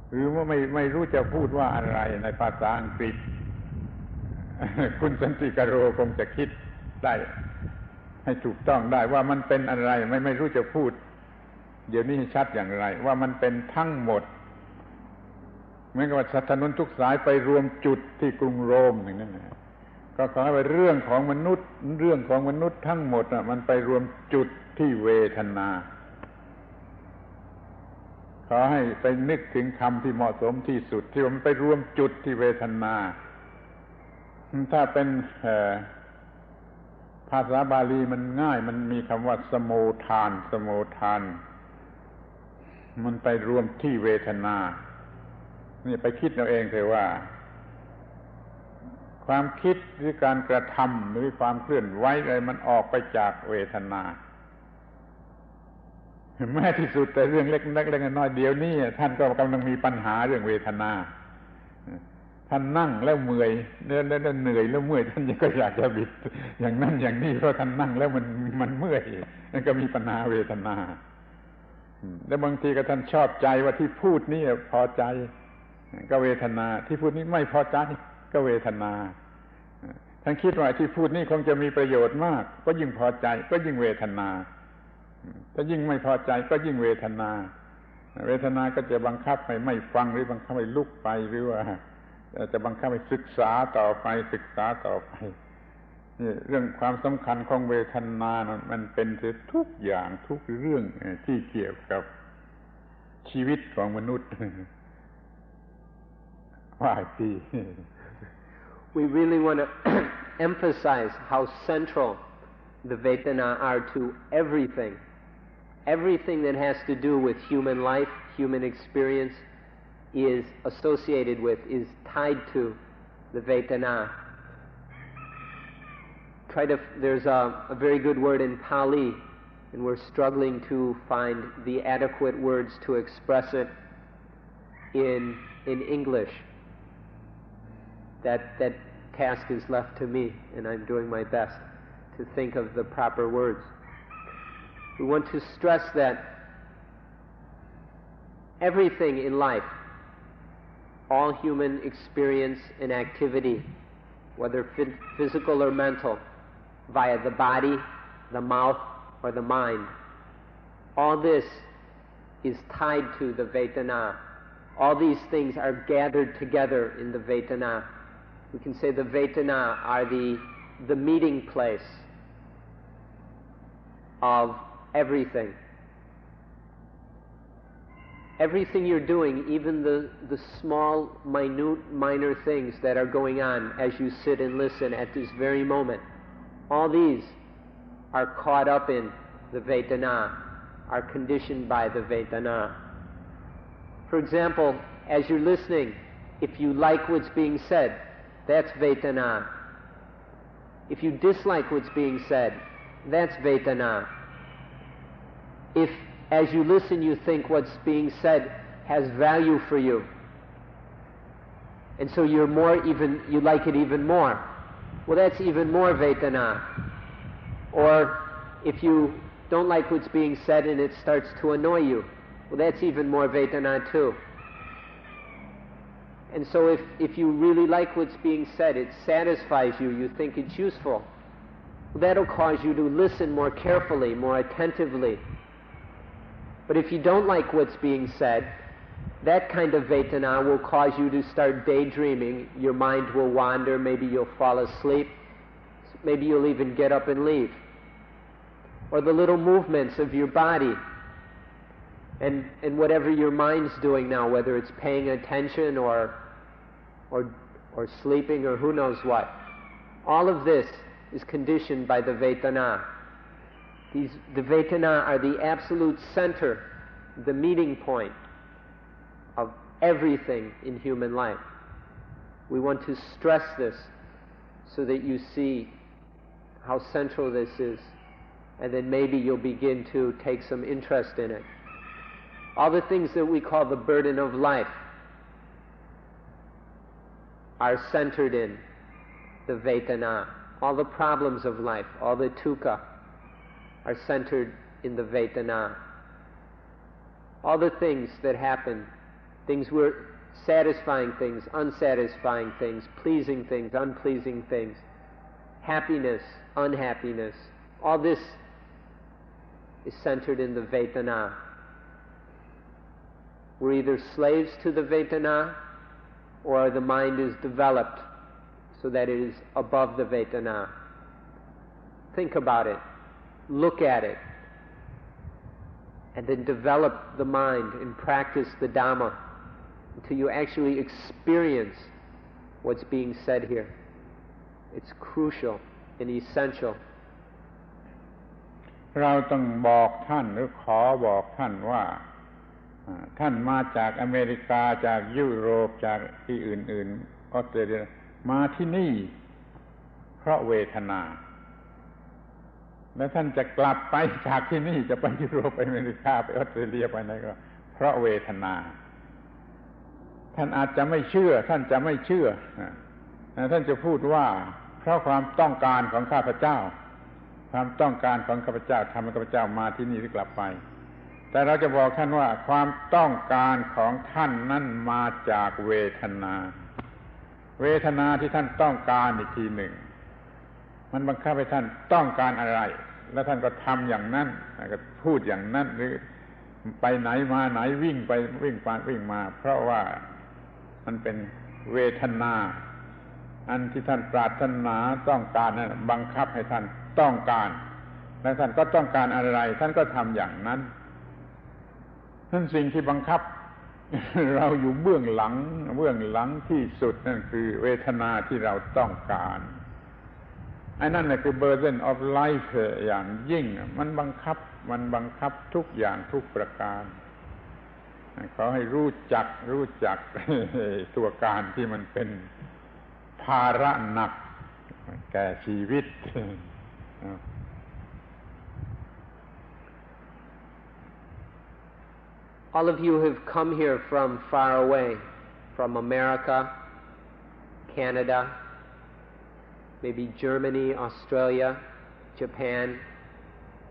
Speaker 1: หรือว่าไม่รู้จะพูดว่าอะไรในภาษาอังกฤษคุณสันติกโรคงจะคิดได้ให้ถูกต้องได้ว่ามันเป็นอะไรไม่รู้จะพูดเดี๋ยวนี้ให้ชัดอย่างไรว่ามันเป็นทั้งหมดเหมือนกับว่าถนนทุกสายไปรวมจุดที่กรุงโรมอย่างนั้นก็ขอให้เรื่องของมนุษย์ทั้งหมดมันไปรวมจุดที่เวทนาขอให้ไปนึกถึงคำที่เหมาะสมที่สุดที่มันไปรวมจุดที่เวทนาถ้าเป็นภาษาบาลีมันง่ายมันมีคำว่าสโมทานมันไปรวมที่เวทนานี่ไปคิดเอาเองเถอะว่าความคิดหรือการกระทำหรือความเคลื่อนไหวอะไรมันออกไปจากเวทนาแม้ที่สุดแต่เรื่องเล็กน้อยเดี๋ยวนี้ท่านก็กำลังมีปัญหาเรื่องเวทนาท่านนั่งแล้วเมื่อยเดินแล้วเหนื่อยแล้วเมื่อยท่านยังก็อยากจะบิดอย่างนั้นอย่างนี้เพราะท่านนั่งแล้วมันเมื่อยนั่นก็มีปัญหาเวทนาแล้วบางทีก็ท่านชอบใจว่าที่พูดนี่พอใจก็เวทนาที่พูดนี้ไม่พอใจก็เวทนาท่านคิดว่าที่พูดนี่คงจะมีประโยชน์มากก็ยิ่งพอใจก็ยิ่งเวทนาถ้ายิ่งไม่พอใจก็ยิ่งเวทนาก็จะบังคับให้ไม่ฟังหรือบังคับให้ลุกไปหรือว่าจะบังคับให้ศึกษาต่อไปนี่เรื่องความสำคัญของเวทนามันเป็นทุกอย่างทุกเรื่องที่เกี่ยวกับชีวิตของมนุษย์ว่าที
Speaker 2: We really want to emphasize how central the Vedana are to everything. Everything that has to do with human life, human experience, is associated with, is tied to the Vedana. There's a very good word in Pali, and we're struggling to find the adequate words to express it in English. That task is left to me, and I'm doing my best to think of the proper words. We want to stress that everything in life, all human experience and activity, whether physical or mental, via the body, the mouth, or the mind, all this is tied to the Vedana. All these things are gathered together in the Vedana. We can say the Vedana are the meeting place of everything. Everything you're doing, even the small, minor things that are going on as you sit and listen at this very moment, all these are caught up in the Vedana, are conditioned by the Vedana. For example, as you're listening, if you like what's being said, that's Vedana. If you dislike what's being said, that's Vedana. If, as you listen, you think what's being said has value for you, and so you like it even more, well, that's even more Vedana. Or if you don't like what's being said and it starts to annoy you, well, that's even more Vedana too. And so if you really like what's being said, it satisfies you, you think it's useful, That'll cause you to listen more carefully, more attentively. But if you don't like what's being said, that kind of Vedana will cause you to start daydreaming. Your mind will wander. Maybe you'll fall asleep. Maybe you'll even get up and leave. Or the little movements of your body and whatever your mind's doing now, whether it's paying attention or sleeping or who knows what. All of this is conditioned by the Vedana. The Vedana are the absolute center, the meeting point of everything in human life. We want to stress this so that you see how central this is, and then maybe you'll begin to take some interest in it. All the things that we call the burden of life are centered in the Vedana. All the problems of life, all the dukkha, are centered in the Vedana. All the things that happen, things we're satisfying things, unsatisfying things, pleasing things, unpleasing things, happiness, unhappiness, all this is centered in the Vedana. We're either slaves to the Vedana, or the mind is developed so that it is above the Vedana. Think about it, look at it, and then develop the mind and practice the Dhamma until you actually experience what's being said here. It's crucial and essential.
Speaker 1: เราต้องบอกท่านหรือขอบอกท่านว่าท่านมาจากอเมริกาจากยุโรปจากที่อื่นๆออสเตรเลียมาที่นี่เพราะเวทนาและท่านจะกลับไปจากที่นี่จะไปยุโรปไปอเมริกาไปออสเตรเลียไปไหนก็เพราะเวทนาท่านอาจจะไม่เชื่อท่านจะไม่เชื่อท่านจะพูดว่าเพราะความต้องการของข้าพเจ้าความต้องการของข้าพเจ้าทำให้ข้าพเจ้ามาที่นี่หรือกลับไปแต่เราจะบอกท่านว่าความต้องการของท่านนั้นมาจากเวทนาเวทนาที่ท่านต้องการอีกทีหนึ่งมันบังคับให้ท่านต้องการอะไรแล้วท่านก็ทำอย่างนั้นก็พูดอย่างนั้นหรือไปไหนมาไหนวิ่งไปวิ่งมาเพราะว่ามันเป็นเวทนาอันที่ท่านปรารถนาต้องการนั้นบังคับให้ท่านต้องการและท่านก็ต้องการอะไรท่านก็ทำอย่างนั้นนั่นสิ่งที่บังคับเราอยู่เบื้องหลังที่สุดนั่นคือเวทนาที่เราต้องการไอ้นั่นแหละคือ burden of life อย่างยิ่งมันบังคับทุกอย่างทุกประการขอให้รู้จักตัวการที่มันเป็นภาระหนักแก่ชีวิต
Speaker 2: All of you have come here from far away, from America, Canada, maybe Germany, Australia, Japan,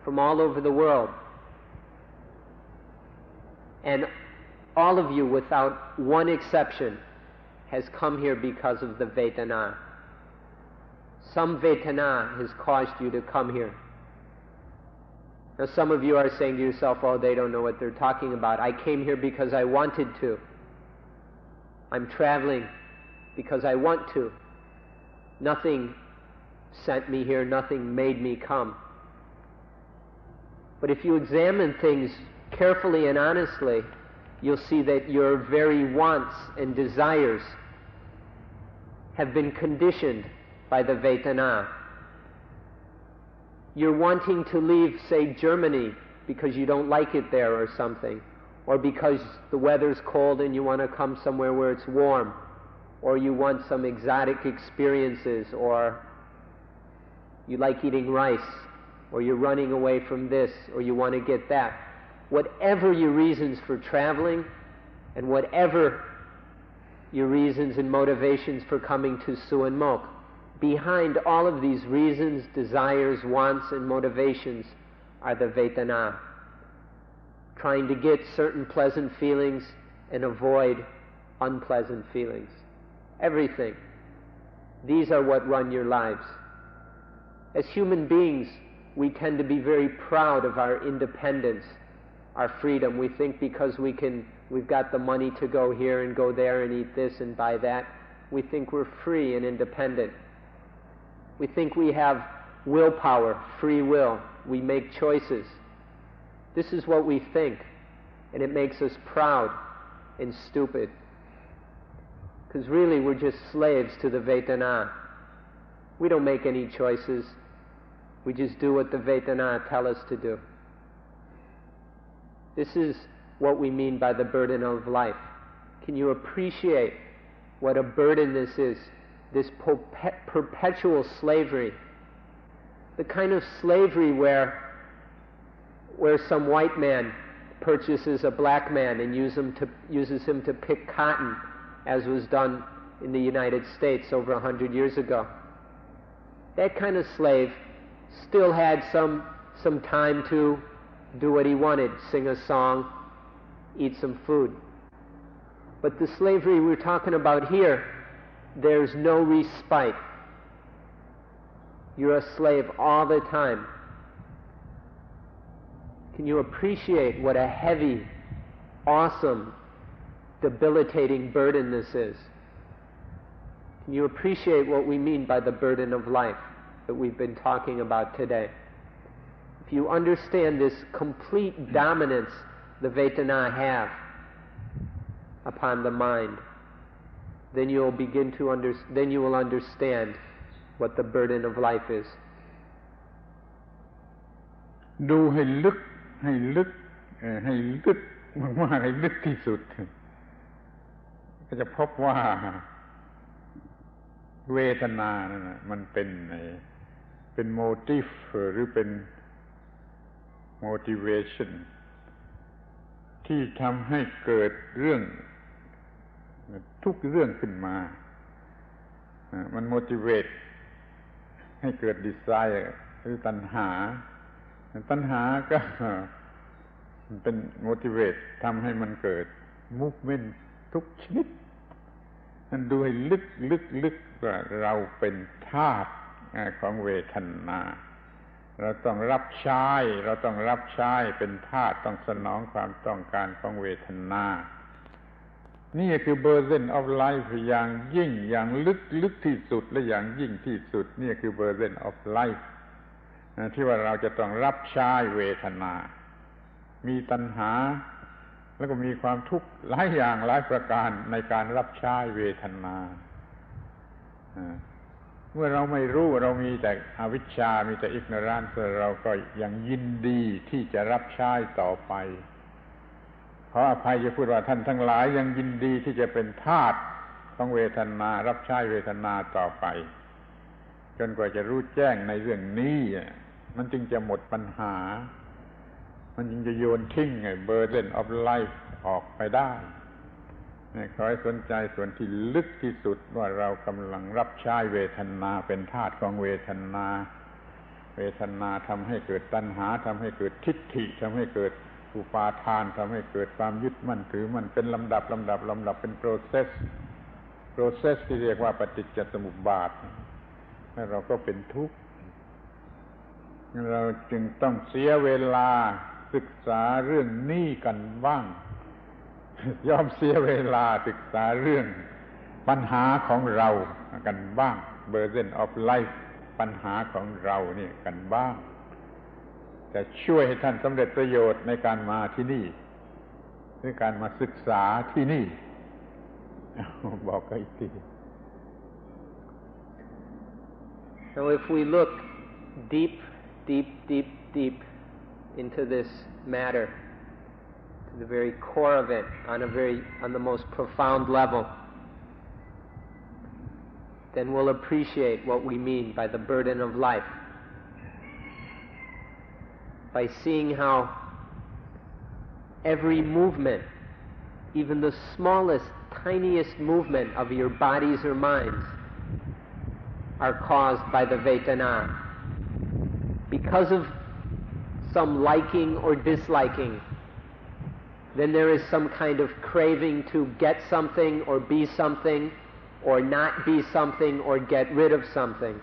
Speaker 2: from all over the world. And all of you, without one exception, has come here because of the Vedana. Some Vedana has caused you to come here. Now some of you are saying to yourself, oh, they don't know what they're talking about. I came here because I wanted to. I'm traveling because I want to. Nothing sent me here, nothing made me come. But if you examine things carefully and honestly, you'll see that your very wants and desires have been conditioned by the Vedana. You're wanting to leave, say, Germany because you don't like it there or something, or because the weather's cold and you want to come somewhere where it's warm, or you want some exotic experiences, or you like eating rice, or you're running away from this, or you want to get that. Whatever your reasons for traveling, and whatever your reasons and motivations for coming to Suan Mok, behind all of these reasons, desires, wants, and motivations are the Vedana. Trying to get certain pleasant feelings and avoid unpleasant feelings. Everything. These are what run your lives. As human beings, we tend to be very proud of our independence, our freedom. We think because we've got the money to go here and go there and eat this and buy that, we think we're free and independent. We think we have willpower, free will. We make choices. This is what we think, and it makes us proud and stupid. Because really we're just slaves to the Vedana. We don't make any choices. We just do what the Vedana tell us to do. This is what we mean by the burden of life. Can you appreciate what a burden this is? This perpetual slavery. The kind of slavery where some white man purchases a black man and uses him to pick cotton, as was done in the United States over 100 years ago. That kind of slave still had some time to do what he wanted, sing a song, eat some food. But the slavery we're talking about here, there's no respite. You're a slave all the time. Can you appreciate what a heavy, awesome, debilitating burden this is? Can you appreciate what we mean by the burden of life that we've been talking about today? If you understand this complete dominance the Vedana have upon the mind, then you will understand what the burden of life is.
Speaker 1: ดูให้ลึกให้ลึกมากๆให้ลึกที่สุดก็จะพบว่าเวทนานั่นน่ะมันเป็น motive หรือเป็น motivation ที่ทำให้เกิดเรื่องทุกเรื่องขึ้นมามัน motivate ให้เกิด desire หรือตัณหาก็เป็น motivate ทำให้มันเกิด movement ทุกชนิดนั่นดูให้ลึกว่าเราเป็นทาสของเวทนาเราต้องรับใช้เป็นทาสต้องสนองความต้องการของเวทนานี่คือ burden of life อย่างยิ่งอย่างลึกที่สุดและอย่างยิ่งที่สุดนี่คือ burden of life ที่ว่าเราจะต้องรับใช้เวทนามีตัณหาแล้วก็มีความทุกข์หลายอย่างหลายประการในการรับใช้เวทนาเมื่อเราไม่รู้เรามีแต่อวิชชามีแต่ ignorance เราก็ยังยินดีที่จะรับใช้ต่อไปขออภัยจะพูดว่าท่านทั้งหลายยังยินดีที่จะเป็นทาสของเวทนารับใช้เวทนาต่อไปจนกว่าจะรู้แจ้งในเรื่องนี้มันจึงจะหมดปัญหามันจึงจะโยนทิ้งburden of life ออกไปได้ขอให้สนใจส่วนที่ลึกที่สุดว่าเรากำลังรับใช้เวทนาเป็นทาสของเวทนาทำให้เกิดตัณหาทำให้เกิดทิฏฐิทำให้เกิดอุปาทานทำให้เกิดความยึดมั่นถือมันเป็นลำดับเป็น process ที่เรียกว่าปฏิจจสมุปบาทแล้วเราก็เป็นทุกข์เราจึงต้องเสียเวลาศึกษาเรื่องนี้กันบ้างยอมเสียเวลาศึกษาเรื่องปัญหาของเรากันบ้าง burden of life ปัญหาของเรานี่กันบ้างจะช่วยให้ท่านสำเร็จประโยชน์ในการมาที่นี่ในการมาศึกษาที่นี่บอกกันอีกที
Speaker 2: So if we look deep into this matter, to the very core of it, on the most profound level, then we'll appreciate what we mean by the burden of life. By seeing how every movement, even the smallest, tiniest movement of your bodies or minds, are caused by the Vedana. Because of some liking or disliking, then there is some kind of craving to get something or be something, or not be something or get rid of something.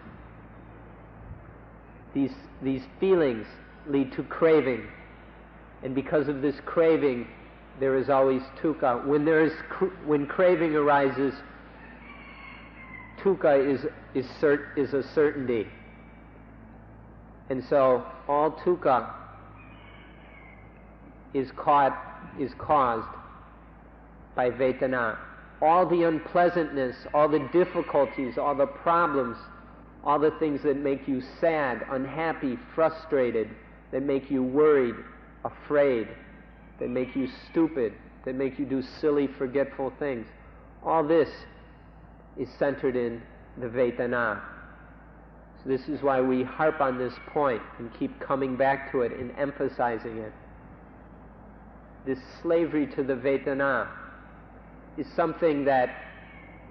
Speaker 2: these feelings lead to craving, and because of this craving, there is always dukkha. When craving arises, dukkha is a certainty, and so all dukkha is caused by vedana. All the unpleasantness, all the difficulties, all the problems, all the things that make you sad, unhappy, frustrated, that make you worried, afraid, that make you stupid, that make you do silly, forgetful things, all this is centered in the vedana. So this is why we harp on this point and keep coming back to it and emphasizing it. This slavery to the vedana is something that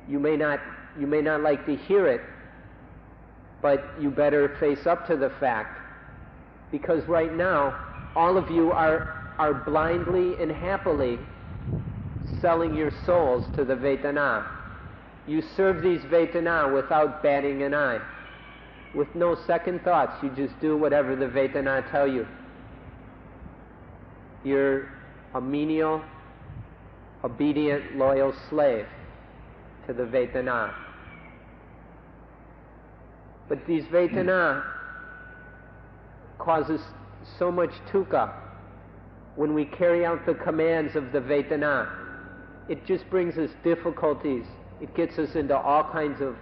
Speaker 2: you may not like to hear it, but you better face up to the fact, because right now all of you are blindly and happily selling your souls to the vedana. You serve these vedana without batting an eye, with no second thoughts. You just do whatever the vedana tell you. You're a menial, obedient, loyal slave to the vedana. But these vedana causes so much dukkha. When we carry out the commands of the vedana, it just brings us difficulties. It gets us into all kinds of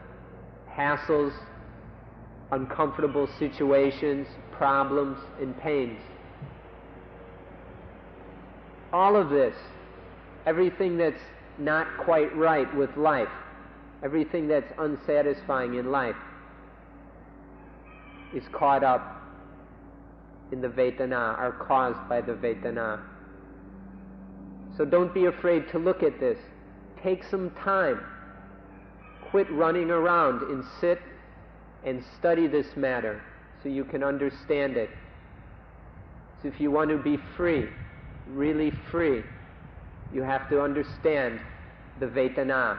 Speaker 2: hassles, uncomfortable situations, problems, and pains. All of this, everything that's not quite right with life, everything that's unsatisfying in life, is caught up in the vedana, are caused by the vedana. So don't be afraid to look at this. Take some time. Quit running around and sit and study this matter so you can understand it. So if you want to be free, really free, you have to understand the vedana,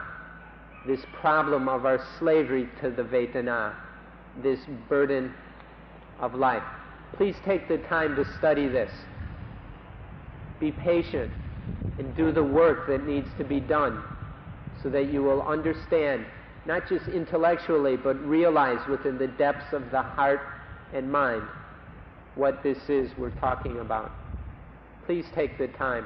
Speaker 2: this problem of our slavery to the vedana, this burden of life. Please take the time to study this. Be patient and do the work that needs to be done so that you will understand, not just intellectually, but realize within the depths of the heart and mind what this is we're talking about. Please take the time.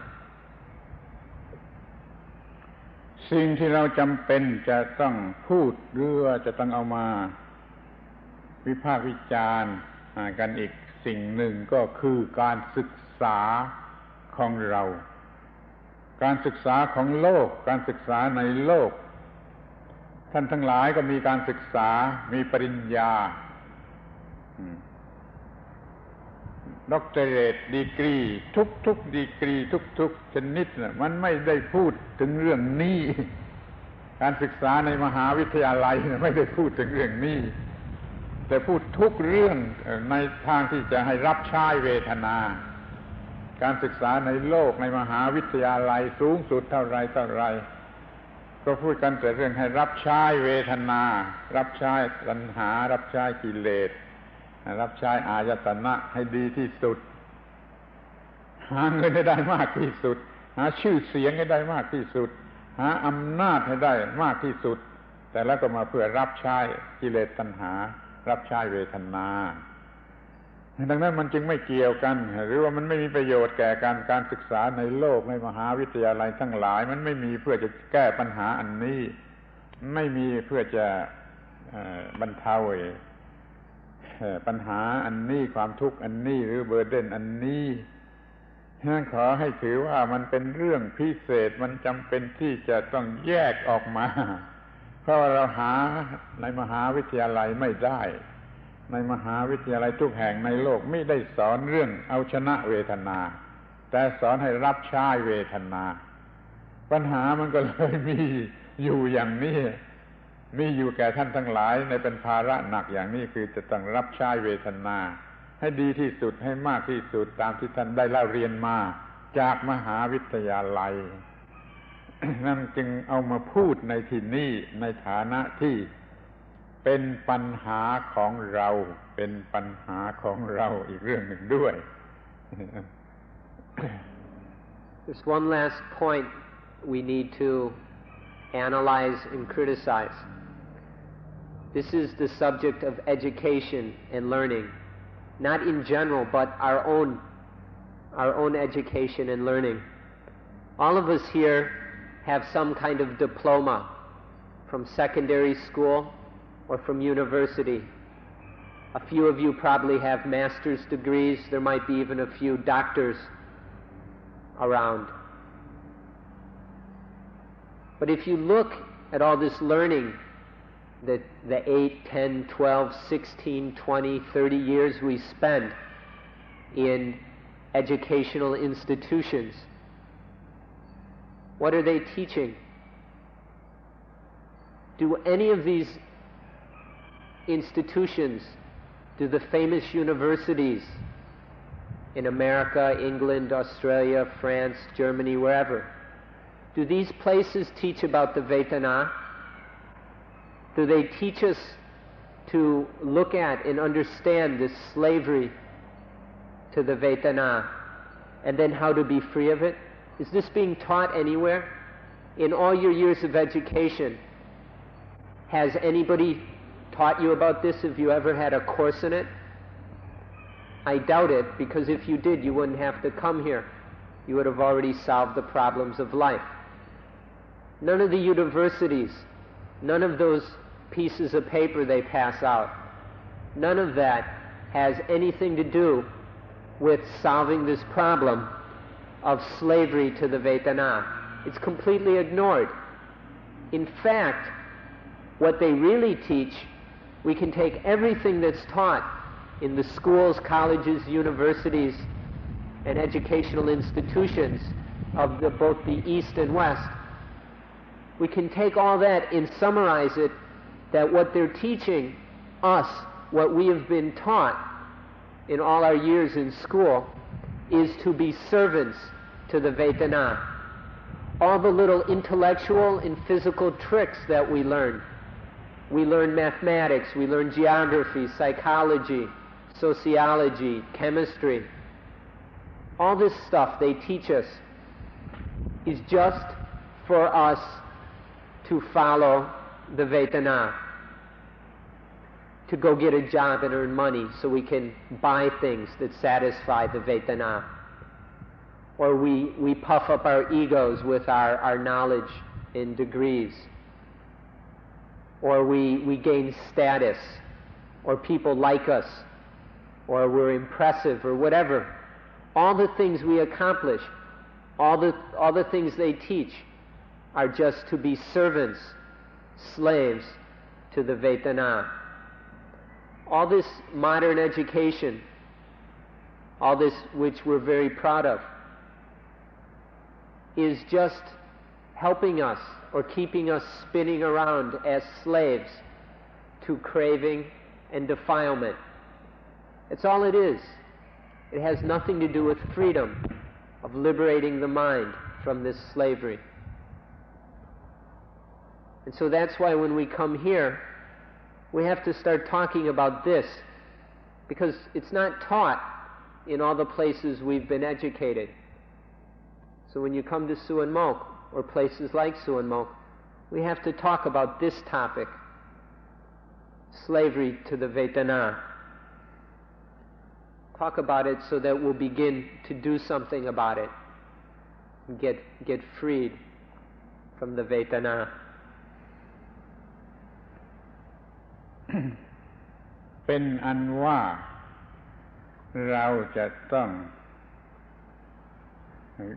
Speaker 1: สิ่งที่เราจำเป็นจะต้องพูดหรือว่าจะต้องเอามาวิพากษ์วิจารณ์กันอีกสิ่งหนึ่งก็คือการศึกษาของเรา การศึกษาของโลก การศึกษาในโลก ท่านทั้งหลายก็มีการศึกษามีปริญญาด็อกเตอเรทดีกรีทุกดีกรีทุกชนิดมันไม่ได้พูดถึงเรื่องนี้การศึกษาในมหาวิทยาลัยไม่ได้พูดถึงเรื่องนี้แต่พูดทุกเรื่องในทางที่จะให้รับใช้เวทนาการศึกษาในโลกในมหาวิทยาลัยสูงสุดเท่าไรก็พูดกันแต่เรื่องให้รับใช้เวทนารับใช้ตัณหารับใช้กิเลสรับใช้อายตนะให้ดีที่สุดหาเงินให้ได้มากที่สุดหาชื่อเสียงให้ได้มากที่สุดหาอำนาจให้ได้มากที่สุดแต่แล้วก็มาเพื่อรับใช้กิเลสตัณหารับใช้เวทนาดังนั้นมันจึงไม่เกี่ยวกันหรือว่ามันไม่มีประโยชน์แก่การศึกษาในโลกในมหาวิทยาลัยทั้งหลายมันไม่มีเพื่อจะแก้ปัญหาอันนี้ไม่มีเพื่อจะบรรเทาปัญหาอันนี้ความทุกข์อันนี้หรือเบอร์เดนอันนี้ขอให้ถือว่ามันเป็นเรื่องพิเศษมันจำเป็นที่จะต้องแยกออกมาเพราะว่าเราหาในมหาวิทยาลัยไม่ได้ในมหาวิทยาลัยทุกแห่งในโลกไม่ได้สอนเรื่องเอาชนะเวทนาแต่สอนให้รับใช้เวทนาปัญหามันก็เลยมีอยู่อย่างนี้มีอยู่แก่ท่านทั้งหลายในเป็นภาระหนักอย่างนี้คือจะต้องรับใช้เวทนาให้ดีที่สุดให้มากที่สุดตามที่ท่านได้เล่าเรียนมาจากมหาวิทยาลัย นั่นจึงเอามาพูดในที่นี้ในฐานะที่ เป็นปัญหาของเราเป็นปัญหาของเราอีกเรื่องหนึ่งด้วย
Speaker 2: There's one last point we need to analyze and criticize. This is the subject of education and learning, not in general, but our own education and learning. All of us here have some kind of diploma from secondary school or from university. A few of you probably have master's degrees. There might be even a few doctors around. But if you look at all this learning, the 8, 10, 12, 16, 20, 30 years we spend in educational institutions, what are they teaching? Do any of these institutions, do the famous universities in America, England, Australia, France, Germany, wherever, do these places teach about the Vedana? Do they teach us to look at and understand this slavery to the Vedana and then how to be free of it? Is this being taught anywhere? In all your years of education, has anybody taught you about this? Have you ever had a course in it? I doubt it, because if you did, you wouldn't have to come here. You would have already solved the problems of life. None of the universities, none of those pieces of paper they pass out, none of that has anything to do with solving this problem of slavery to the Vedana. It's completely ignored. In fact, what they really teach, we can take everything that's taught in the schools, colleges, universities, and educational institutions of both the East and West. We can take all that and summarize it, that what they're teaching us, what we have been taught in all our years in school, is to be servants to the Vedana. All the little intellectual and physical tricks that we learn. We learn mathematics, we learn geography, psychology, sociology, chemistry. All this stuff they teach us is just for us to follow the Vedana, to go get a job and earn money so we can buy things that satisfy the Vedana. Or we puff up our egos with our knowledge and degrees. Or we gain status, or people like us, or we're impressive, or whatever. All the things we accomplish, all the things they teach are just to be servants, slaves to the Vedana. All this modern education, all this which we're very proud of, is just helping us or keeping us spinning around as slaves to craving and defilement. It's all it is. It has nothing to do with freedom, of liberating the mind from this slavery. And so that's why when we come here, we have to start talking about this, because it's not taught in all the places we've been educated. So when you come to Suan Mokkh, or places like Suan Mokkh, we have to talk about this topic, slavery to the Vedana. Talk about it so that we'll begin to do something about it, and get freed from the Vedana.
Speaker 1: เป็นอันว่าเราจะต้อง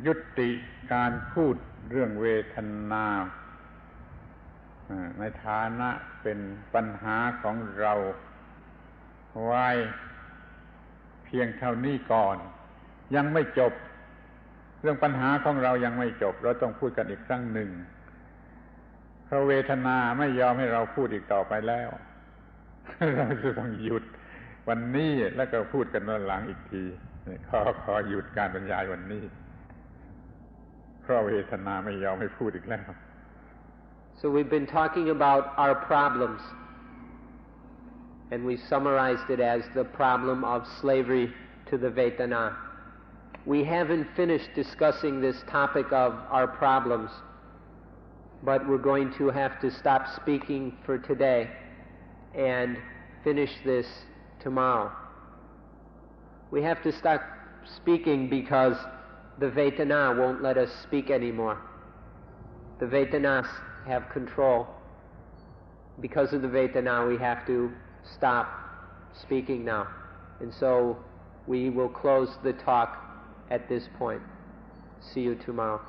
Speaker 1: ยุติการพูดเรื่องเวทนาในฐานะเป็นปัญหาของเราไว้เพียงเท่านี้ก่อนยังไม่จบเรื่องปัญหาของเรายังไม่จบเราต้องพูดกันอีกครั้งหนึ่งเพราะเวทนาไม่ยอมให้เราพูดอีกต่อไปแล้วเราจะต้องหยุดวันนี้แล้วก็พูดกันวันหลังอีกทีขอหยุดการบรรยายวันนี้เพราะเวทนาไม่ยอมให้พูดอีกแล้ว
Speaker 2: So we've been talking about our problems, and we summarized it as the problem of slavery to the Vedana. We haven't finished discussing this topic of our problems, but we're going to have to stop speaking for today and finish this tomorrow. We have to stop speaking because the Vedana won't let us speak anymore. The Vedanas have control. Because of the Vedana, we have to stop speaking now. And so we will close the talk at this point. See you tomorrow.